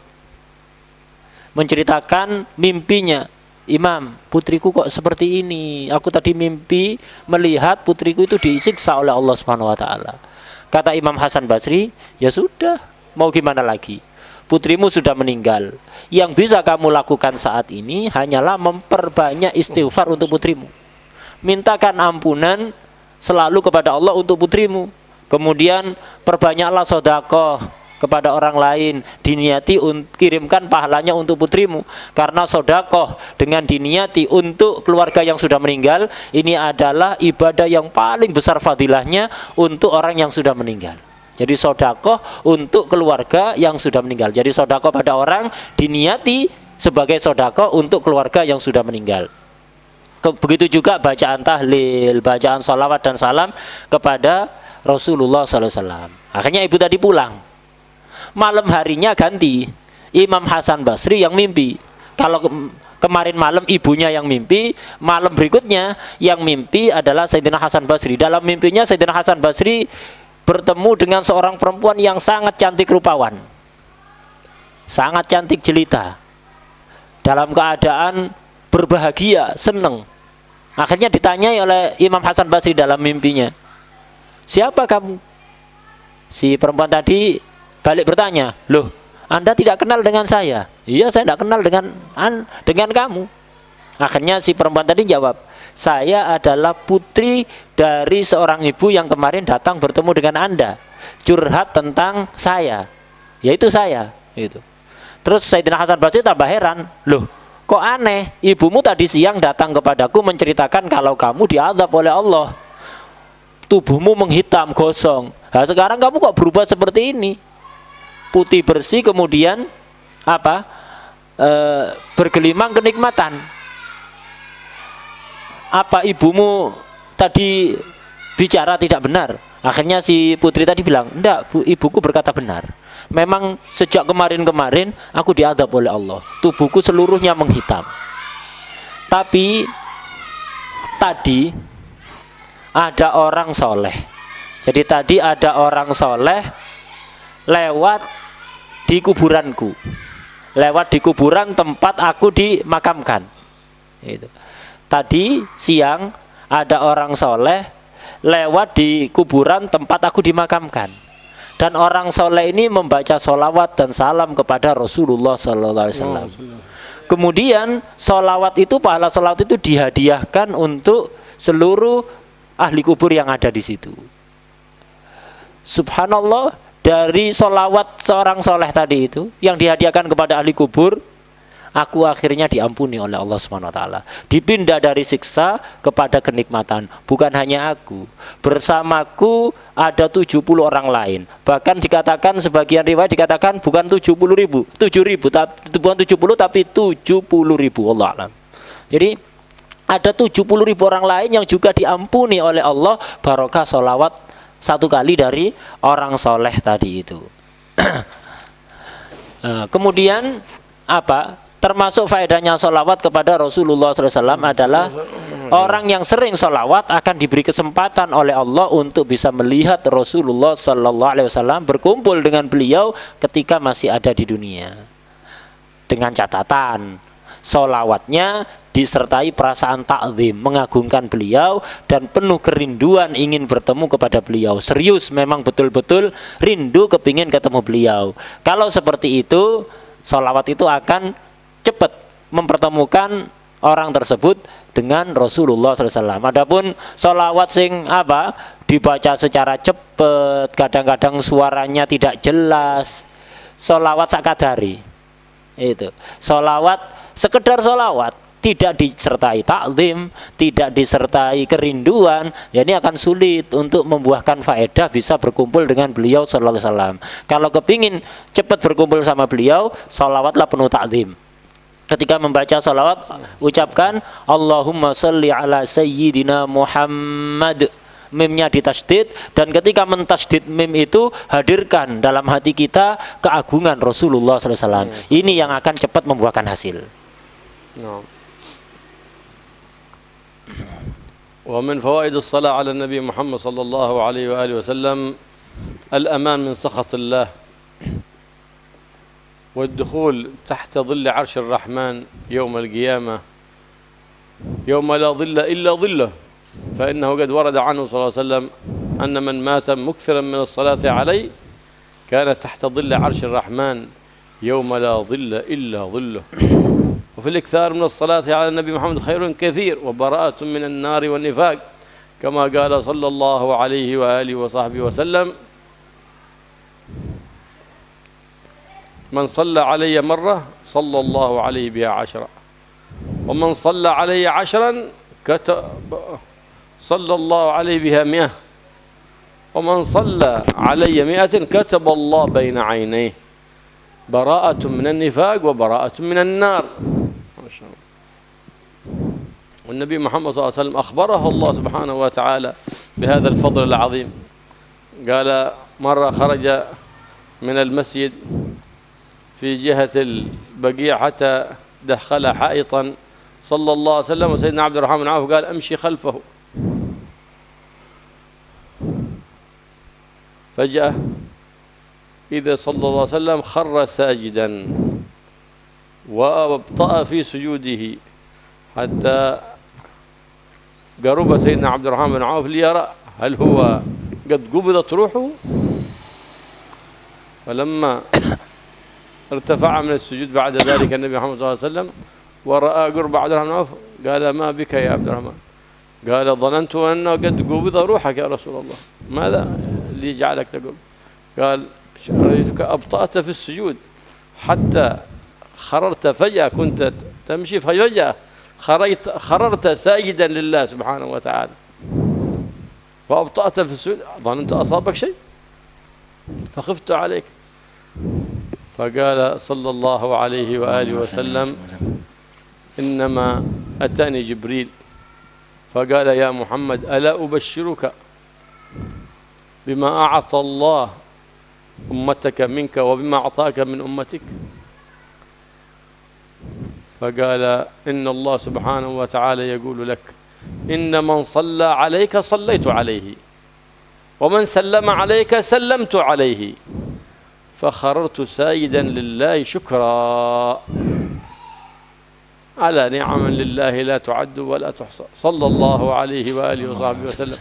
menceritakan mimpinya. Imam, putriku kok seperti ini. Aku tadi mimpi melihat putriku itu disiksa oleh Allah Subhanahu wa taala. Kata Imam Hasan Basri, ya sudah, mau gimana lagi? Putrimu sudah meninggal. Yang bisa kamu lakukan saat ini hanyalah memperbanyak istighfar untuk putrimu. Mintakan ampunan selalu kepada Allah untuk putrimu. Kemudian perbanyaklah sedekah kepada orang lain, diniati kirimkan pahalanya untuk putrimu. Karena sedekah dengan diniati untuk keluarga yang sudah meninggal, ini adalah ibadah yang paling besar fadilahnya untuk orang yang sudah meninggal. Jadi sedekah untuk keluarga yang sudah meninggal. Jadi sedekah pada orang diniati sebagai sedekah untuk keluarga yang sudah meninggal. Begitu juga bacaan tahlil, bacaan sholawat dan salam kepada Rasulullah SAW. Akhirnya ibu tadi pulang. Malam harinya ganti, Imam Hasan Basri yang mimpi. Kalau kemarin malam ibunya yang mimpi, malam berikutnya yang mimpi adalah Sayyidina Hasan Basri. Dalam mimpinya Sayyidina Hasan Basri bertemu dengan seorang perempuan yang sangat cantik rupawan, sangat cantik jelita, dalam keadaan berbahagia, senang. Akhirnya ditanyai oleh Imam Hasan Basri dalam mimpinya, siapa kamu? Si perempuan tadi balik bertanya, loh, Anda tidak kenal dengan saya? Iya, saya tidak kenal dengan kamu. Akhirnya si perempuan tadi jawab, saya adalah putri dari seorang ibu yang kemarin datang bertemu dengan Anda, curhat tentang saya, yaitu saya. Itu. Terus Sayyidina Hasan Basri tambah heran, loh, kok aneh, ibumu tadi siang datang kepadaku menceritakan kalau kamu diazab oleh Allah, tubuhmu menghitam, gosong. Nah, sekarang kamu kok berubah seperti ini? Putih bersih, kemudian apa? Bergelimang kenikmatan. Apa ibumu tadi bicara tidak benar? Akhirnya si putri tadi bilang, enggak, ibuku berkata benar. Memang sejak kemarin-kemarin aku diazab oleh Allah, tubuhku seluruhnya menghitam. Tapi tadi ada orang soleh. Jadi tadi ada orang soleh lewat di kuburanku, lewat di kuburan tempat aku dimakamkan. Itu. Tadi siang ada orang soleh lewat di kuburan tempat aku dimakamkan, dan orang soleh ini membaca sholawat dan salam kepada Rasulullah SAW. Kemudian sholawat itu, pahala sholawat itu dihadiahkan untuk seluruh ahli kubur yang ada di situ. Subhanallah, dari sholawat seorang soleh tadi itu yang dihadiahkan kepada ahli kubur, aku akhirnya diampuni oleh Allah SWT. Dipindah dari siksa kepada kenikmatan. Bukan hanya aku, bersamaku ada 70 orang lain. Bahkan dikatakan, sebagian riwayat dikatakan bukan 70.000, 7.000, bukan 70 tapi 70.000, Allah alam. Jadi ada 70.000 orang lain yang juga diampuni oleh Allah barokah sholawat satu kali dari orang soleh tadi itu. Kemudian apa? Termasuk faedahnya sholawat kepada Rasulullah SAW adalah orang yang sering sholawat akan diberi kesempatan oleh Allah untuk bisa melihat Rasulullah SAW berkumpul dengan beliau ketika masih ada di dunia. Dengan catatan sholawatnya disertai perasaan ta'zim, mengagungkan beliau dan penuh kerinduan ingin bertemu kepada beliau. Serius, memang betul-betul rindu kepingin ketemu beliau. Kalau seperti itu, sholawat itu akan cepat mempertemukan orang tersebut dengan Rasulullah SAW. Adapun sholawat sing apa dibaca secara cepat, kadang-kadang suaranya tidak jelas, sholawat sakadari. Itu sholawat, sekedar sholawat, tidak disertai takzim, tidak disertai kerinduan, ya ini akan sulit untuk membuahkan faedah bisa berkumpul dengan beliau sallallahu alaihi wasallam. Kalau kepingin cepat berkumpul sama beliau, sholawatlah penuh takzim. Ketika membaca sholawat, ucapkan Allahumma sholli ala sayyidina Muhammad, mimnya ditasydid, dan ketika mentasydid mim itu hadirkan dalam hati kita keagungan Rasulullah SAW. Ini yang akan cepat membuahkan hasil. ومن فوائد الصلاة على النبي محمد صلى الله عليه وآله وسلم الأمان من سخط الله والدخول تحت ظل عرش الرحمن يوم القيامة يوم لا ظل إلا ظله، فإنه قد ورد عنه صلى الله عليه وسلم أن من مات مكثرا من الصلاة عليه كان تحت ظل عرش الرحمن يوم لا ظل إلا ظله. وفي الإكثار من الصلاة على النبي محمد خير كثير وبراءة من النار والنفاق، كما قال صلى الله عليه وآله وصحبه وسلم من صلى علي مرة صلى الله عليه بها 10، ومن صلى علي 10 صلى الله عليه بها 100، ومن صلى علي 100 كتب الله بين عينيه براءة من النفاق وبراءة من النار. ما شاء الله. والنبي محمد صلى الله عليه وسلم أخبره الله سبحانه وتعالى بهذا الفضل العظيم. قال مرة خرج من المسجد في جهة البقيع حتى دخل حائطا صلى الله عليه وسلم، وسيدنا عبد الرحمن بن عوف قال أمشي خلفه، فجأة إذا صلى الله عليه وسلم خر ساجدا وأبطأ في سجوده حتى قرب سيدنا عبد الرحمن بن عوف ليرى هل هو قد قبضت روحه. فلما ارتفع من السجود بعد ذلك النبي محمد صلى الله عليه وسلم ورأى قرب عبد الرحمن بن عوف قال ما بك يا عبد الرحمن؟ قال ظننت أنه قد قبض روحك يا رسول الله، ماذا اللي جعلك تقول؟ قال رأيتك أبطأت في السجود حتى خررت فجأة، كنت تمشي فجأة خررت ساجدا لله سبحانه وتعالى وأبطأت في السجود، ظننت أصابك شيء فخفت عليك. فقال صلى الله عليه وآله وسلم إنما أتاني جبريل فقال يا محمد ألا أبشرك بما أعطى الله أمتك منك وبما أعطاك من أمتك؟ فقال إن الله سبحانه وتعالى يقول لك إن من صلى عليك صليت عليه ومن سلم عليك سلمت عليه، فخررت ساجدا لله شكرا على نعم لله لا تعد ولا تحصى صلى الله عليه وآله وصحبه وسلم،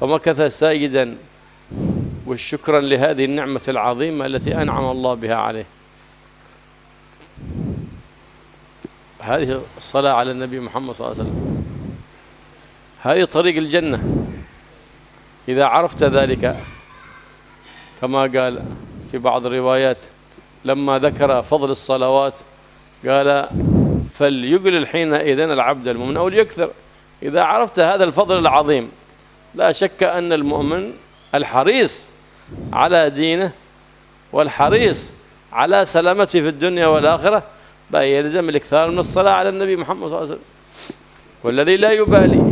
فمكث ساجدا والشكرا لهذه النعمة العظيمة التي أنعم الله بها عليه. هذه الصلاة على النبي محمد صلى الله عليه وسلم، هذه طريق الجنة إذا عرفت ذلك، كما قال في بعض الروايات لما ذكر فضل الصلوات قال فليقلل حينئذ العبد المؤمن أو ليكثر. إذا عرفت هذا الفضل العظيم لا شك أن المؤمن الحريص على دينه والحريص على سلامته في الدنيا والآخرة بقى يلزم الإكثار من الصلاة على النبي محمد صلى الله عليه وسلم. والذي لا يبالي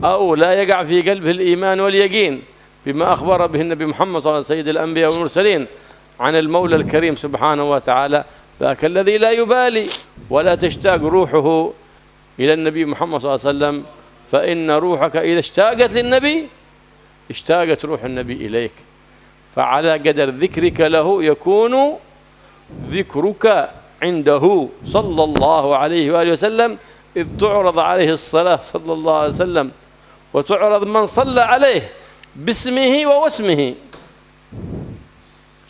أو لا يقع في قلبه الإيمان واليقين بما أخبر به النبي محمد صلى الله عليه وسلم سيد الأنبياء والمرسلين عن المولى الكريم سبحانه وتعالى، ذاك الذي لا يبالي ولا تشتاق روحه إلى النبي محمد صلى الله عليه وسلم، فإن روحك إذا اشتاقت للنبي اشتاقت روح النبي إليك، فعلى قدر ذكرك له يكون ذكرك عنده صلى الله عليه وآله وسلم، إذ تعرض عليه الصلاة صلى الله عليه وسلم وتعرض من صلى عليه باسمه ووسمه،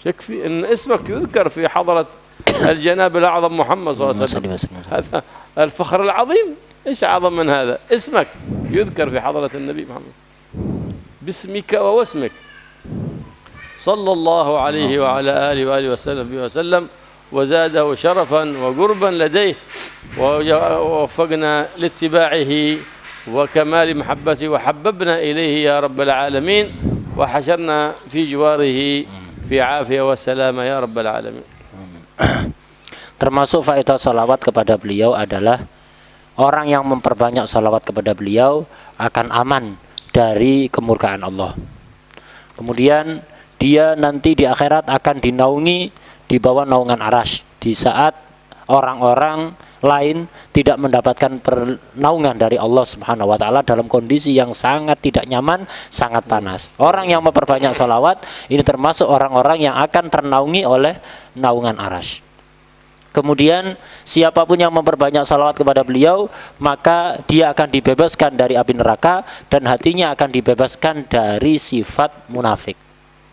يكفي أن اسمك يذكر في حضرة الجناب الأعظم محمد صلى الله عليه وسلم، هذا الفخر العظيم. إيش أعظم من هذا؟ اسمك يذكر في حضرة النبي محمد باسمك ووسمك صلى الله عليه وعلى آله وآله وسلم، وزاده شرفا وقربا لديه، ووفقنا لاتباعه وكمال محبته، وحببنا إليه يا رب العالمين، وحشرنا في جواره في عافية وسلامة يا رب العالمين. Termasuk faedah salawat kepada beliau adalah orang yang memperbanyak salawat kepada beliau akan aman dari kemurkaan Allah. Kemudian dia nanti di akhirat akan dinaungi di bawah naungan arasy di saat orang-orang lain tidak mendapatkan pernaungan dari Allah Subhanahu wa taala dalam kondisi yang sangat tidak nyaman, sangat panas. Orang yang memperbanyak salawat ini termasuk orang-orang yang akan ternaungi oleh naungan arasy. Kemudian siapapun yang memperbanyak salawat kepada beliau, maka dia akan dibebaskan dari api neraka dan hatinya akan dibebaskan dari sifat munafik,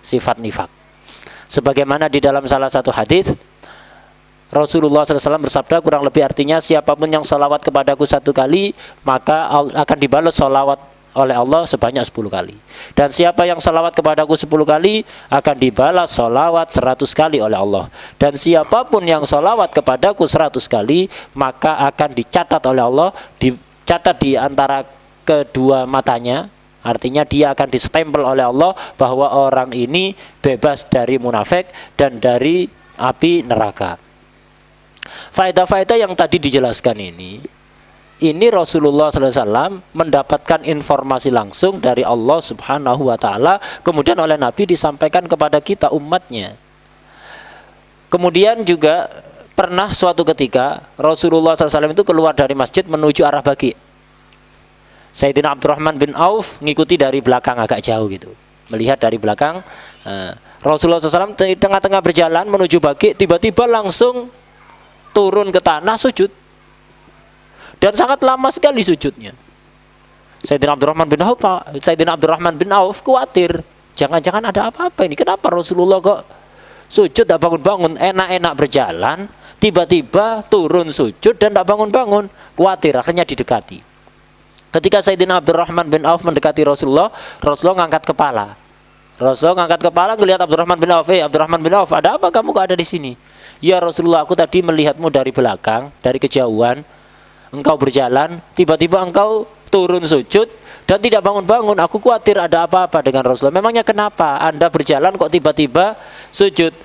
sifat nifak. Sebagaimana di dalam salah satu hadis Rasulullah SAW bersabda, kurang lebih artinya, siapapun yang salawat kepadaku 1 kali, maka akan dibalas salawat oleh Allah sebanyak 10 kali. Dan siapa yang salawat kepadaku 10 kali, akan dibalas salawat 100 kali oleh Allah. Dan siapapun yang salawat kepadaku 100 kali, maka akan dicatat oleh Allah, dicatat di antara kedua matanya. Artinya dia akan distempel oleh Allah bahwa orang ini bebas dari munafik dan dari api neraka. Faedah-faedah yang tadi dijelaskan ini Rasulullah SAW mendapatkan informasi langsung dari Allah Subhanahu wa taala, kemudian oleh Nabi disampaikan kepada kita umatnya. Kemudian juga pernah suatu ketika Rasulullah SAW itu keluar dari masjid menuju arah Baqi'. Sayyidina Abdurrahman bin Auf ngikuti dari belakang agak jauh gitu, melihat dari belakang. Rasulullah SAW di tengah-tengah berjalan menuju Baqi', tiba-tiba langsung turun ke tanah sujud. Dan sangat lama sekali sujudnya. Sayyidina Abdurrahman bin Auf khawatir, jangan-jangan ada apa-apa ini. Kenapa Rasulullah kok sujud tak bangun-bangun, enak-enak berjalan, tiba-tiba turun sujud dan tak bangun-bangun. Khawatir, akhirnya didekati. Ketika Sayyidina Abdurrahman bin Auf mendekati Rasulullah, Rasulullah ngangkat kepala. Rasulullah ngangkat kepala ngelihat Abdurrahman bin Auf. Abdurrahman bin Auf, ada apa kamu kok ada di sini? Ya Rasulullah, aku tadi melihatmu dari belakang, dari kejauhan. Engkau berjalan, tiba-tiba engkau turun sujud dan tidak bangun-bangun. Aku khawatir ada apa-apa dengan Rasulullah. Memangnya kenapa Anda berjalan kok tiba-tiba sujud?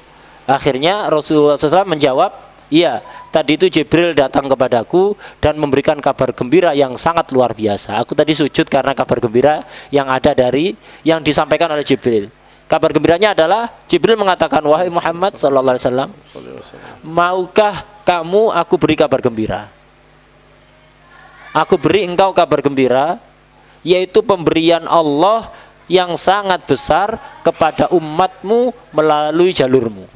Akhirnya Rasulullah SAW menjawab, iya, tadi itu Jibril datang kepadaku dan memberikan kabar gembira yang sangat luar biasa. Aku tadi sujud karena kabar gembira yang ada dari yang disampaikan oleh Jibril. Kabar gembiranya adalah Jibril mengatakan, wahai Muhammad SAW, maukah kamu aku beri kabar gembira? Aku beri engkau kabar gembira, yaitu pemberian Allah yang sangat besar kepada umatmu melalui jalurmu.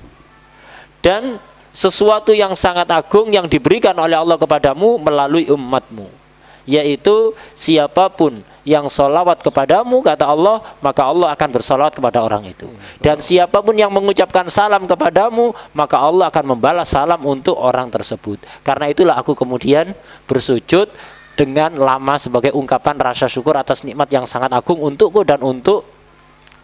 Dan sesuatu yang sangat agung yang diberikan oleh Allah kepadamu melalui umatmu, yaitu siapapun yang sholawat kepadamu, kata Allah, maka Allah akan bersolawat kepada orang itu. Dan siapapun yang mengucapkan salam kepadamu, maka Allah akan membalas salam untuk orang tersebut. Karena itulah aku kemudian bersujud dengan lama sebagai ungkapan rasa syukur atas nikmat yang sangat agung untukku dan untuk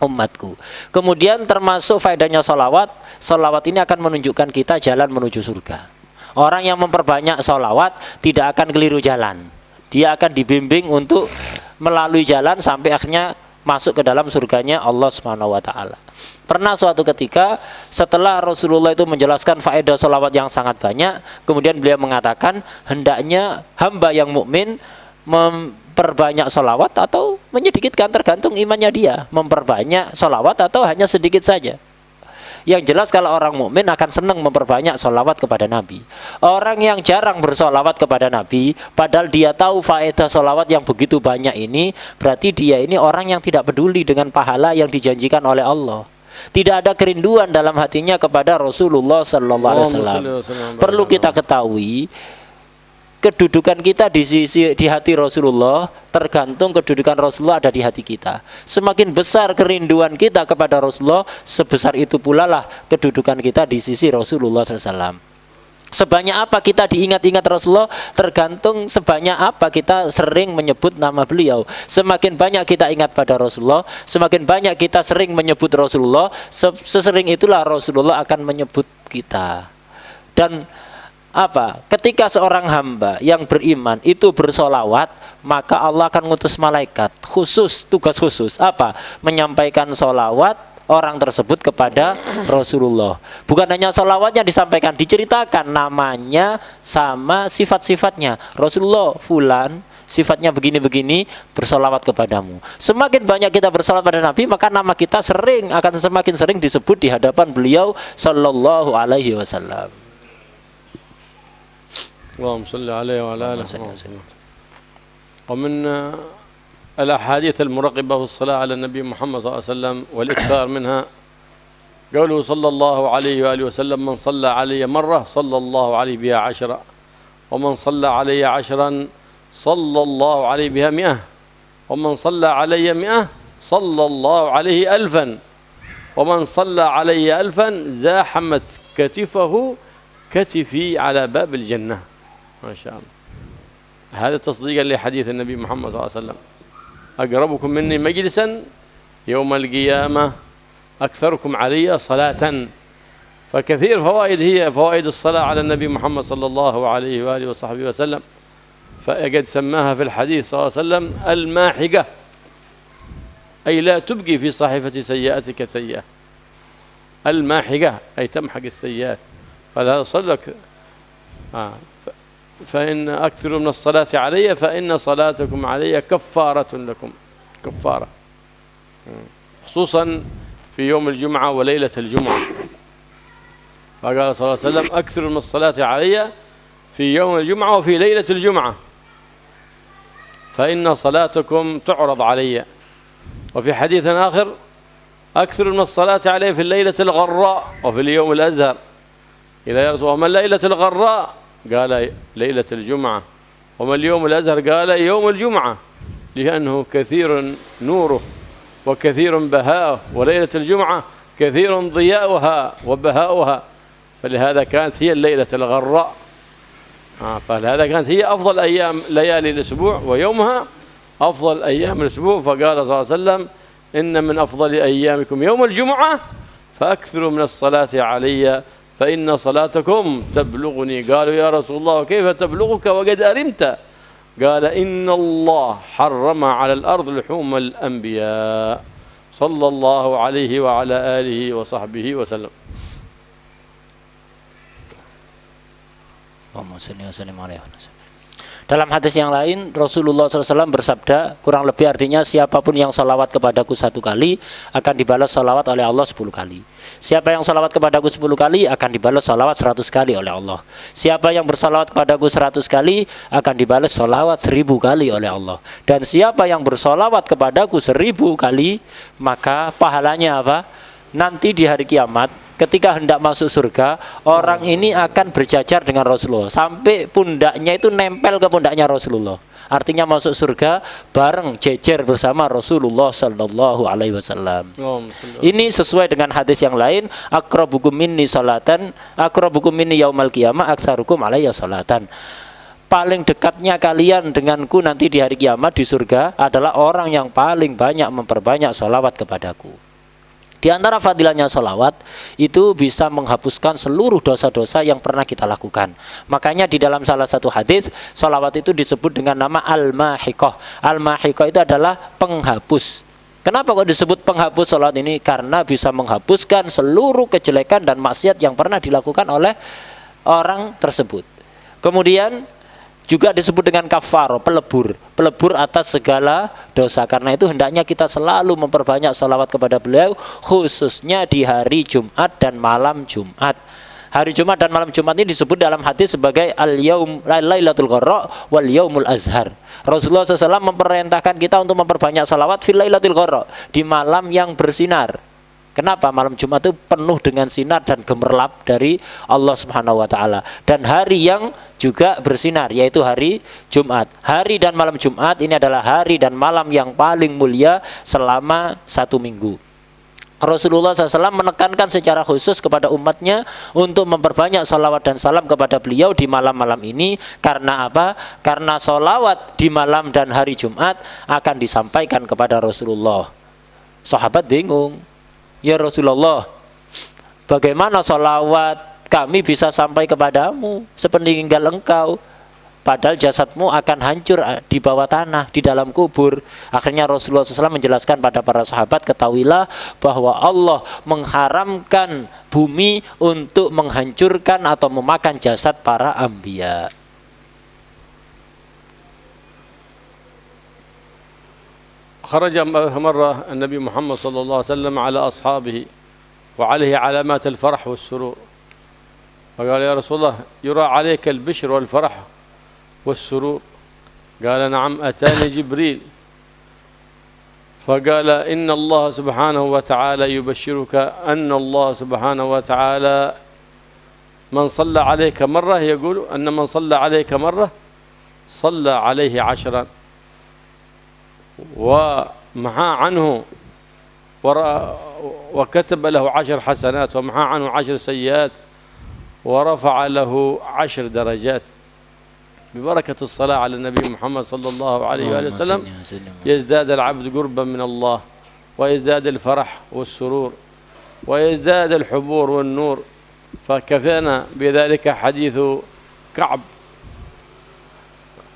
umatku. Kemudian termasuk faedahnya sholawat. Sholawat ini akan menunjukkan kita jalan menuju surga. Orang yang memperbanyak sholawat tidak akan keliru jalan. Dia akan dibimbing untuk melalui jalan sampai akhirnya masuk ke dalam surganya Allah Subhanahu wa taala. Pernah suatu ketika setelah Rasulullah itu menjelaskan faedah sholawat yang sangat banyak, kemudian beliau mengatakan hendaknya hamba yang mukmin memperbanyak sholawat atau menyedikitkan, tergantung imannya dia, memperbanyak sholawat atau hanya sedikit saja. Yang jelas kalau orang mukmin akan senang memperbanyak sholawat kepada Nabi. Orang yang jarang bersholawat kepada Nabi, padahal dia tahu faedah sholawat yang begitu banyak ini, berarti dia ini orang yang tidak peduli dengan pahala yang dijanjikan oleh Allah. Tidak ada kerinduan dalam hatinya kepada Rasulullah Sallallahu Alaihi Wasallam. Perlu kita ketahui, kedudukan kita di hati Rasulullah tergantung kedudukan Rasulullah ada di hati kita. Semakin besar kerinduan kita kepada Rasulullah, sebesar itu pula lah kedudukan kita di sisi Rasulullah SAW. Sebanyak apa kita diingat-ingat Rasulullah tergantung sebanyak apa kita sering menyebut nama beliau. Semakin banyak kita ingat pada Rasulullah, semakin banyak kita sering menyebut Rasulullah, sesering itulah Rasulullah akan menyebut kita. Dan ketika seorang hamba yang beriman itu bersolawat, maka Allah akan ngutus malaikat khusus, tugas khusus menyampaikan solawat orang tersebut kepada Rasulullah. Bukan hanya solawatnya disampaikan, diceritakan namanya sama sifat-sifatnya. Rasulullah fulan sifatnya begini-begini, bersolawat kepadamu. Semakin banyak kita bersolawat pada Nabi, maka nama kita akan semakin sering disebut di hadapan beliau Sallallahu Alaihi Wasallam. اللهم صل عليه وعلى آله وسلم. ومن الأحاديث المرغبة في الصلاة على النبي محمد صلى الله عليه وسلم والإكثار منها قوله صلى الله عليه وآله وسلم: من صلى علي مرة صلى الله عليه بها 10، ومن صلى علي 10 صلى الله عليه بها 100، ومن صلى علي 100 صلى الله عليه 1000، ومن صلى علي 1000 زاحمت كتفه كتفي على باب الجنة. ما شاء الله. هذا تصديقا لحديث النبي محمد صلى الله عليه وسلم: أقربكم مني مجلسا يوم القيامة أكثركم علي صلاة. فكثير فوائد هي فوائد الصلاة على النبي محمد صلى الله عليه وآله وصحبه وسلم. فقد سماها في الحديث صلى الله عليه وسلم الماحقة، أي لا تبقي في صحيفة سيئاتك سيئة. الماحقة أي تمحق السيئات. فلا صلك فإن أكثر من الصلاة علي فإن صلاتكم علي كفارة لكم، كفارة، خصوصا في يوم الجمعة وليلة الجمعة. فقال صلى الله عليه وسلم: أكثر من الصلاة علي في يوم الجمعة وفي ليلة الجمعة فإن صلاتكم تعرض علي. وفي حديث آخر: أكثر من الصلاة علي في الليلة الغراء وفي اليوم الأزهر. إذا يا رسول الله ما الليلة الغراء؟ قال: ليلة الجمعة. وما اليوم الأزهر؟ قال: يوم الجمعة، لأنه كثير نوره وكثير بهاؤه، وليلة الجمعة كثير ضياؤها وبهاؤها، فلهذا كانت هي الليلة الغراء. فلهذا كانت هي أفضل أيام ليالي الأسبوع، ويومها أفضل أيام الأسبوع. فقال صلى الله عليه وسلم: إن من أفضل أيامكم يوم الجمعة فأكثروا من الصلاة علي فإن صلاتكم تبلغني. قالوا: يا رسول الله وكيف تبلغك وقد أرمت؟ قال: إن الله حرم على الأرض لحوم الأنبياء صلى الله عليه وعلى آله وصحبه وسلم. Dalam hadis yang lain Rasulullah SAW bersabda, kurang lebih artinya siapapun yang salawat kepadaku 1 kali akan dibalas salawat oleh Allah 10 kali. Siapa yang salawat kepadaku 10 kali akan dibalas salawat 100 kali oleh Allah. Siapa yang bersalawat kepadaku 100 kali akan dibalas salawat 1000 kali oleh Allah. Dan siapa yang bersalawat kepadaku 1000 kali, maka pahalanya nanti di hari kiamat ketika hendak masuk surga, orang ini akan berjajar dengan Rasulullah sampai pundaknya itu nempel ke pundaknya Rasulullah. Artinya masuk surga bareng jejer bersama Rasulullah Sallallahu Alaihi Wasallam. Ini sesuai dengan hadis yang lain: akrabukum minni salatan, akrabukum minni yaumal qiyamah aktsarukum alayya salatan. Paling dekatnya kalian denganku nanti di hari kiamat di surga adalah orang yang paling banyak memperbanyak sholawat kepadaku. Di antara fadilahnya sholawat itu bisa menghapuskan seluruh dosa-dosa yang pernah kita lakukan. Makanya di dalam salah satu hadis sholawat itu disebut dengan nama al-mahiqah. Al-mahiqah itu adalah penghapus. Kenapa kok disebut penghapus sholawat ini? Karena bisa menghapuskan seluruh kejelekan dan maksiat yang pernah dilakukan oleh orang tersebut. Kemudian juga disebut dengan kafaro, pelebur atas segala dosa. Karena itu hendaknya kita selalu memperbanyak sholawat kepada beliau, khususnya di hari Jumat dan malam Jumat. Hari Jumat dan malam Jumat ini disebut dalam hadis sebagai Lailatul Qadar wal Yaumul Azhar. Rasulullah SAW memerintahkan kita untuk memperbanyak sholawat fil Lailatul Qadar, di malam yang bersinar. Kenapa? Malam Jumat itu penuh dengan sinar dan gemerlap dari Allah Subhanahu wa taala. Dan hari yang juga bersinar, yaitu hari Jumat. Hari dan malam Jumat ini adalah hari dan malam yang paling mulia selama 1 minggu. Rasulullah SAW menekankan secara khusus kepada umatnya untuk memperbanyak salawat dan salam kepada beliau di malam-malam ini. Karena apa? Karena salawat di malam dan hari Jumat akan disampaikan kepada Rasulullah. Sahabat bingung, ya Rasulullah, bagaimana salawat kami bisa sampai kepadamu sepeninggal engkau, padahal jasadmu akan hancur di bawah tanah, di dalam kubur. Akhirnya Rasulullah SAW menjelaskan pada para sahabat, ketahuilah bahwa Allah mengharamkan bumi untuk menghancurkan atau memakan jasad para anbiya. خرج مرة النبي محمد صلى الله عليه وسلم على أصحابه وعليه علامات الفرح والسرور، فقال يا رسول الله يرى عليك البشر والفرح والسرور؟ قال نعم، أتاني جبريل فقال إن الله سبحانه وتعالى يبشرك أن الله سبحانه وتعالى من صلى عليك مرة، يقول أن من صلى عليك مرة صلى عليه 10 ومحى عنه وكتب له 10 حسنات ومحى عنه 10 سيئات ورفع له 10 درجات ببركة الصلاة على النبي محمد صلى الله عليه وآله وسلم. يزداد العبد قربا من الله، ويزداد الفرح والسرور، ويزداد الحبور والنور. فكفانا بذلك حديث كعب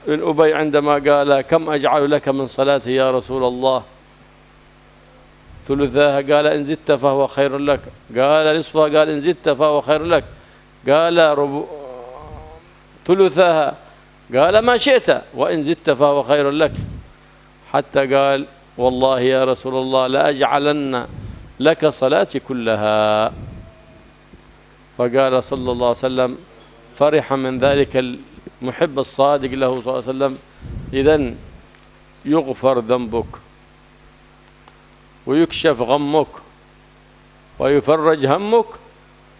بن أبي عندما قال كم أجعل لك من صلاتي يا رسول الله؟ ثلثاها قال إن زدت فهو خير لك، قال نصفها قال إن زدت فهو خير لك، قال ثلثاها قال ما شئت وإن زدت فهو خير لك، حتى قال والله يا رسول الله لأجعلن لك صلاتي كلها. فقال صلى الله عليه وسلم فرح من ذلك المحب الصادق له صلى الله عليه وسلم إذن يغفر ذنبك ويكشف غمك ويفرج همك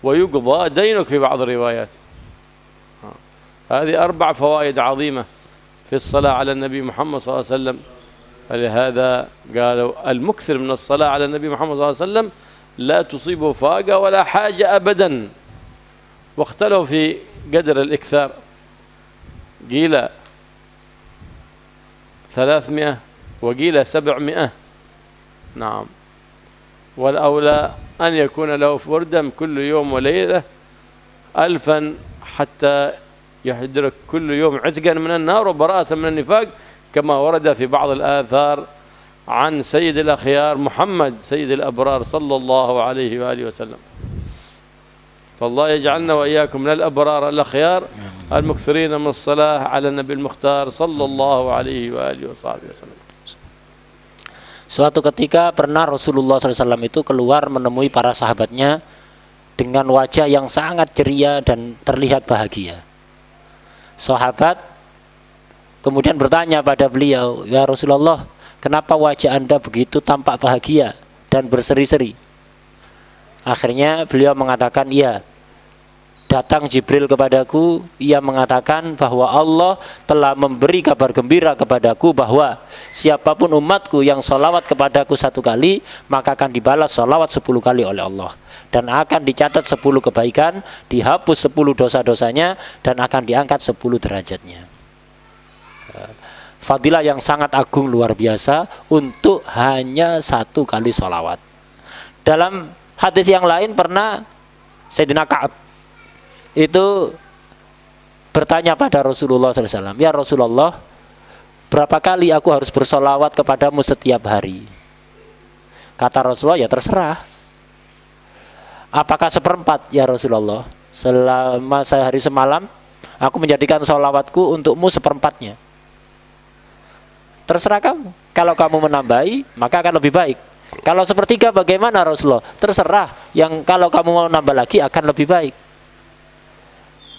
ويقضى دينك في بعض الروايات. هذه 4 فوائد عظيمة في الصلاة على النبي محمد صلى الله عليه وسلم. فلهذا قالوا المكثر من الصلاة على النبي محمد صلى الله عليه وسلم لا تصيبه فاقة ولا حاجة أبدا. واختلوا في قدر الإكثار، قيل 300 وقيل 700. نعم، والأولى أن يكون له فردا كل يوم وليلة 1000 حتى يدرك كل يوم عتقا من النار وبراءة من النفاق، كما ورد في بعض الآثار عن سيد الأخيار محمد سيد الأبرار صلى الله عليه وآله وسلم. فالله يجعلنا وإياكم من الأبرار الأخيار المكثرين من الصلاة على النبي المختار صلى الله عليه وآله وصحبه وسلم. Suatu ketika pernah Rasulullah SAW itu keluar menemui para sahabatnya dengan wajah yang sangat ceria dan terlihat bahagia. Sahabat kemudian bertanya pada beliau, ya Rasulullah, kenapa wajah Anda begitu tampak bahagia dan berseri-seri? Akhirnya beliau mengatakan, iya, datang Jibril kepadaku, ia mengatakan bahwa Allah telah memberi kabar gembira kepadaku bahwa siapapun umatku yang sholawat kepadaku 1 kali, maka akan dibalas sholawat 10 kali oleh Allah, dan akan dicatat 10 kebaikan, dihapus 10 dosa-dosanya, dan akan diangkat 10 derajatnya. Fadilah yang sangat agung luar biasa untuk hanya 1 kali sholawat. Dalam hadis yang lain pernah Sayyidina Ka'ab itu bertanya pada Rasulullah SAW, ya Rasulullah, berapa kali aku harus bersolawat kepadamu setiap hari? Kata Rasulullah, ya terserah. Apakah 1/4 ya Rasulullah? Selama sehari semalam Aku menjadikan sholawatku untukmu seperempatnya. Terserah kamu. Kalau kamu menambahi, maka akan lebih baik. Kalau sepertiga bagaimana Rasulullah? Terserah. Yang kalau kamu mau nambah lagi akan lebih baik.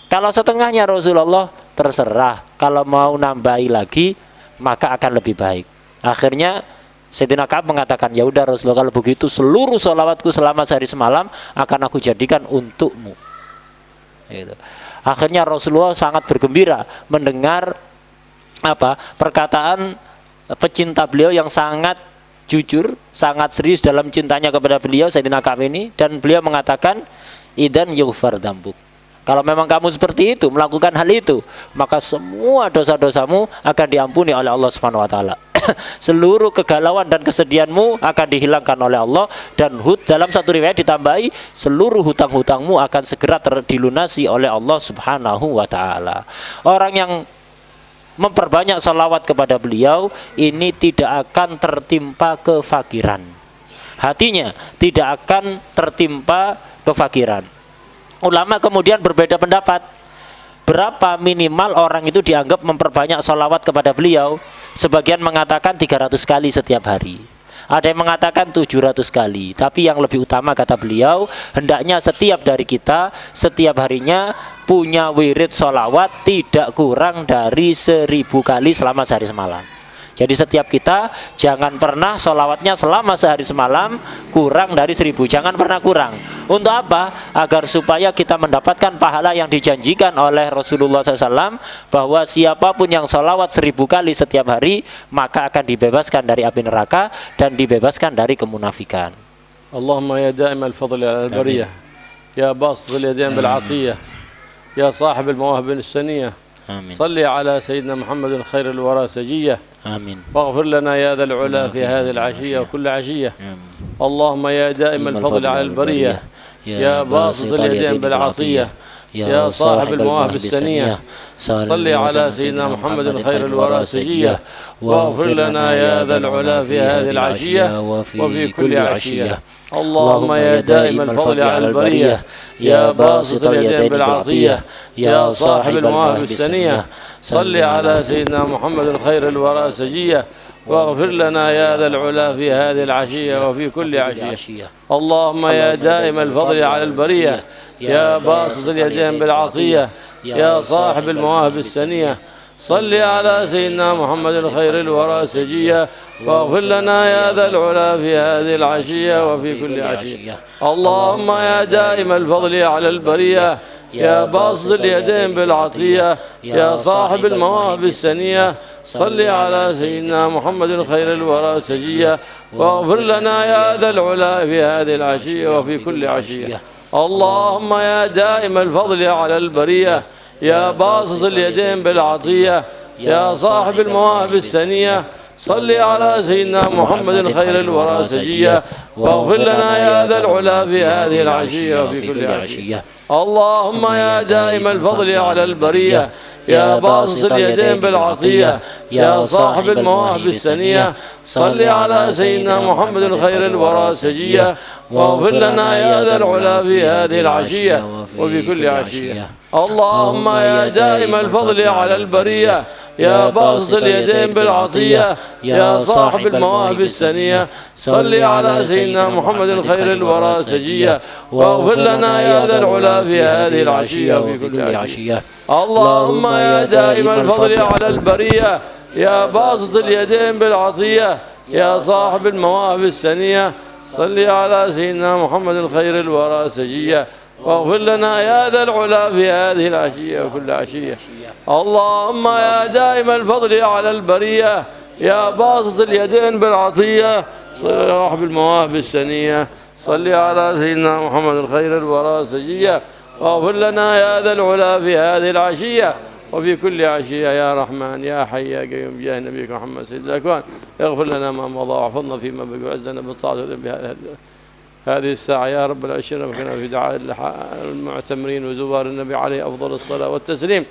Kalau setengahnya Rasulullah, terserah. Kalau mau nambahi lagi, maka akan lebih baik. Akhirnya Sayyidina Ka'ab mengatakan, ya udah Rasulullah, kalau begitu seluruh sholawatku selama sehari semalam akan aku jadikan untukmu. Gitu. Akhirnya Rasulullah sangat bergembira mendengar perkataan pecinta beliau yang sangat jujur, sangat serius dalam cintanya kepada beliau, Sayyidina Ka'ab ini, dan beliau mengatakan, idan yughfar dzambuk. Kalau memang kamu seperti itu, melakukan hal itu, maka semua dosa-dosamu akan diampuni oleh Allah Subhanahu wa taala. Seluruh kegalauan dan kesedihanmu akan dihilangkan oleh Allah, dan dalam satu riwayat ditambahi, seluruh hutang-hutangmu akan segera dilunasi oleh Allah Subhanahu wa taala. Orang yang memperbanyak salawat kepada beliau ini tidak akan tertimpa kefakiran. Hatinya tidak akan tertimpa kefakiran. Ulama kemudian berbeda pendapat. Berapa minimal orang itu dianggap memperbanyak salawat kepada beliau? Sebagian mengatakan 300 kali setiap hari. Ada yang mengatakan 700 kali. Tapi yang lebih utama kata beliau, hendaknya setiap dari kita setiap harinya punya wirid sholawat tidak kurang dari 1000 kali selama sehari semalam. Jadi setiap kita jangan pernah sholawatnya selama sehari semalam kurang dari 1000. Jangan pernah kurang. Untuk apa? Agar supaya kita mendapatkan pahala yang dijanjikan oleh Rasulullah SAW, bahwa siapapun yang sholawat 1000 kali setiap hari, maka akan dibebaskan dari api neraka dan dibebaskan dari kemunafikan. Allahumma ya da'im al-fadli al-bariyah, ya basit al-yadain bil-'atiyah, ya sahib al-mawahib al-saniyah, salli ala sayyidina Muhammadin khair al-wara sajiyah. آمين. واغفر لنا يا ذا العلا في هذه العشية وكل عشية. اللهم يا دائم الفضل على البرية، يا باسط اليدين بالعطية، يا صاحب المواهب السنية، صل على سيدنا محمد خير الورى سجية، واغفر لنا يا ذا العلا في هذه العشية وفي كل عشية. اللهم يا دائم الفضل على البرية، يا باسط اليدين بالعطية، يا صاحب المواهب السنية، صل على سيدنا محمد خير الورى سجية، واغفر لنا يا ذا العلا في هذه العشية وفي كل عشية. اللهم يا دائم الفضل على البرية، يا باسط اليدين بالعطية، يا صاحب المواهب السنية، صل على سيدنا محمد خير الورى سجية، واغفر لنا يا ذا العلا في هذه العشية وفي كل عشية. اللهم يا دائم الفضل على البرية، يا باسط اليدين بالعطية، يا صاحب المواهب السنية، صل على سيدنا محمد خير الورى سجية، واغفر لنا يا ذا العلا في هذه العشية وفي كل عشية. اللهم يا دائم الفضل على البرية، يا باسط اليدين بالعطية، يا صاحب المواهب السنية، صل على سيدنا محمد خير الورى سجية، واغفر لنا يا ذا العلا في هذه العشية وفي كل عشية. اللهم يا دائم الفضل على البرية، يا باسط اليدين بالعطية، يا صاحب المواهب السنية، صل على سيدنا محمد خير الورى سجية، واغفر لنا يا ذا العلا في هذه العشية وفي كل عشية. اللهم يا دائم الفضل على البرية، يا باسط اليدين بالعطية، يا صاحب المواهب السنية، صل على سيدنا محمد خير الورى سجية، واغفر لنا يا ذا العلا في هذه العشية وفي كل عشية. اللهم يا دائم الفضل على البرية، يا باسط اليدين بالعطية، يا صاحب المواهب السنية، صل على سيدنا محمد خير الورى سجية، واغفر لنا يا ذا العلا في هذه العشية وكل عشية. اللهم يا دائم الفضل على البرية، يا باسط اليدين بالعطية، صاحب المواهب السنية، صل على سيدنا محمد خير الورى سجية، واغفر لنا يا ذا العلا في هذه العشية وفي كل عشية. يا رحمن يا حي يا قيوم بجاه نبيك محمد سيد الأكوان، اغفر لنا ما مضى واحفظنا فيما بقي وعزنا بالطاعة هذه الساعة يا رب العشرين، وكنا في دعاء المعتمرين وزوار النبي عليه أفضل الصلاة والتسليم،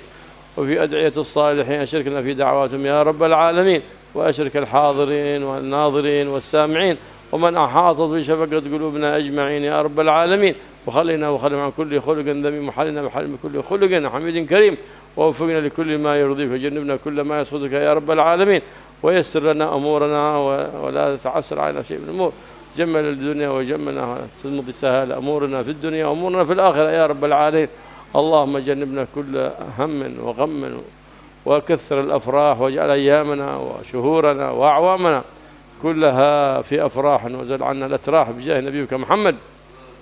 وفي أدعية الصالحين، أشركنا في دعواتهم يا رب العالمين، وأشرك الحاضرين والناظرين والسامعين ومن أحاطت بشفقة قلوبنا أجمعين يا رب العالمين، وخلنا وخلنا عن كل خلق ذميم، وحلنا بحلم كل خلق حميد كريم، ووفقنا لكل ما يرضيك وجنبنا كل ما يسخطك يا رب العالمين، ويسر لنا أمورنا ولا تعسر علينا شيء من الأمور، جمل الدنيا وجملنا تمضي سهل أمورنا في الدنيا وأمورنا في الآخرة يا رب العالمين. اللهم جنبنا كل هم وغم، وكثر الأفراح، واجعل أيامنا وشهورنا وأعوامنا كلها في أفراح، وزل عنا الأتراح بجاه نبيك محمد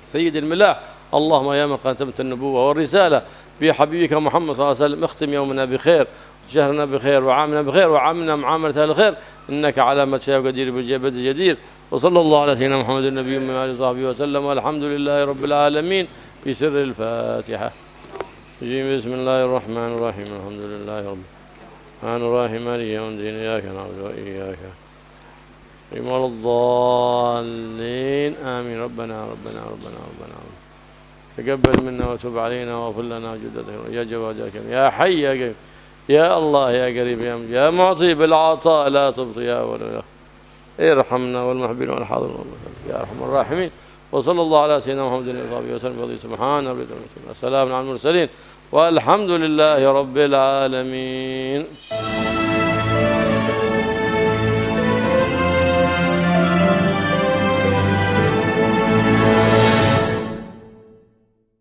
سيد الملاح. اللهم يا من ختمت النبوة والرسالة بحبيبك محمد صلى الله عليه وسلم، اختم يومنا بخير، شهرنا بخير، وعامنا بخير، وعاملنا معاملة أهل الخير، إنك على ما تشاء قدير بالجبد جدير. وصلى الله على سيدنا محمد النبي وعلى آله وصحبه وسلم، والحمد لله رب العالمين. في سر الفاتحة. بسم الله الرحمن الرحيم. الحمد لله رب الرحمن الرحيم مالك يوم الدين، إياك نعبد وإياك نستعين ولا الضالين آمين. ربنا تقبل منا وتب علينا واغفر لنا وجدنا يا جواد يا كريم يا حي يا قريب يا الله يا قريب يا معطي بالعطاء لا تبطي يا ولا ارحمنا والمحبين والحاضرين يا ارحم الراحمين. وصلى الله على سيدنا محمد وصحبه وسلم. سبحان ربك وسلام على المرسلين والحمد لله رب العالمين.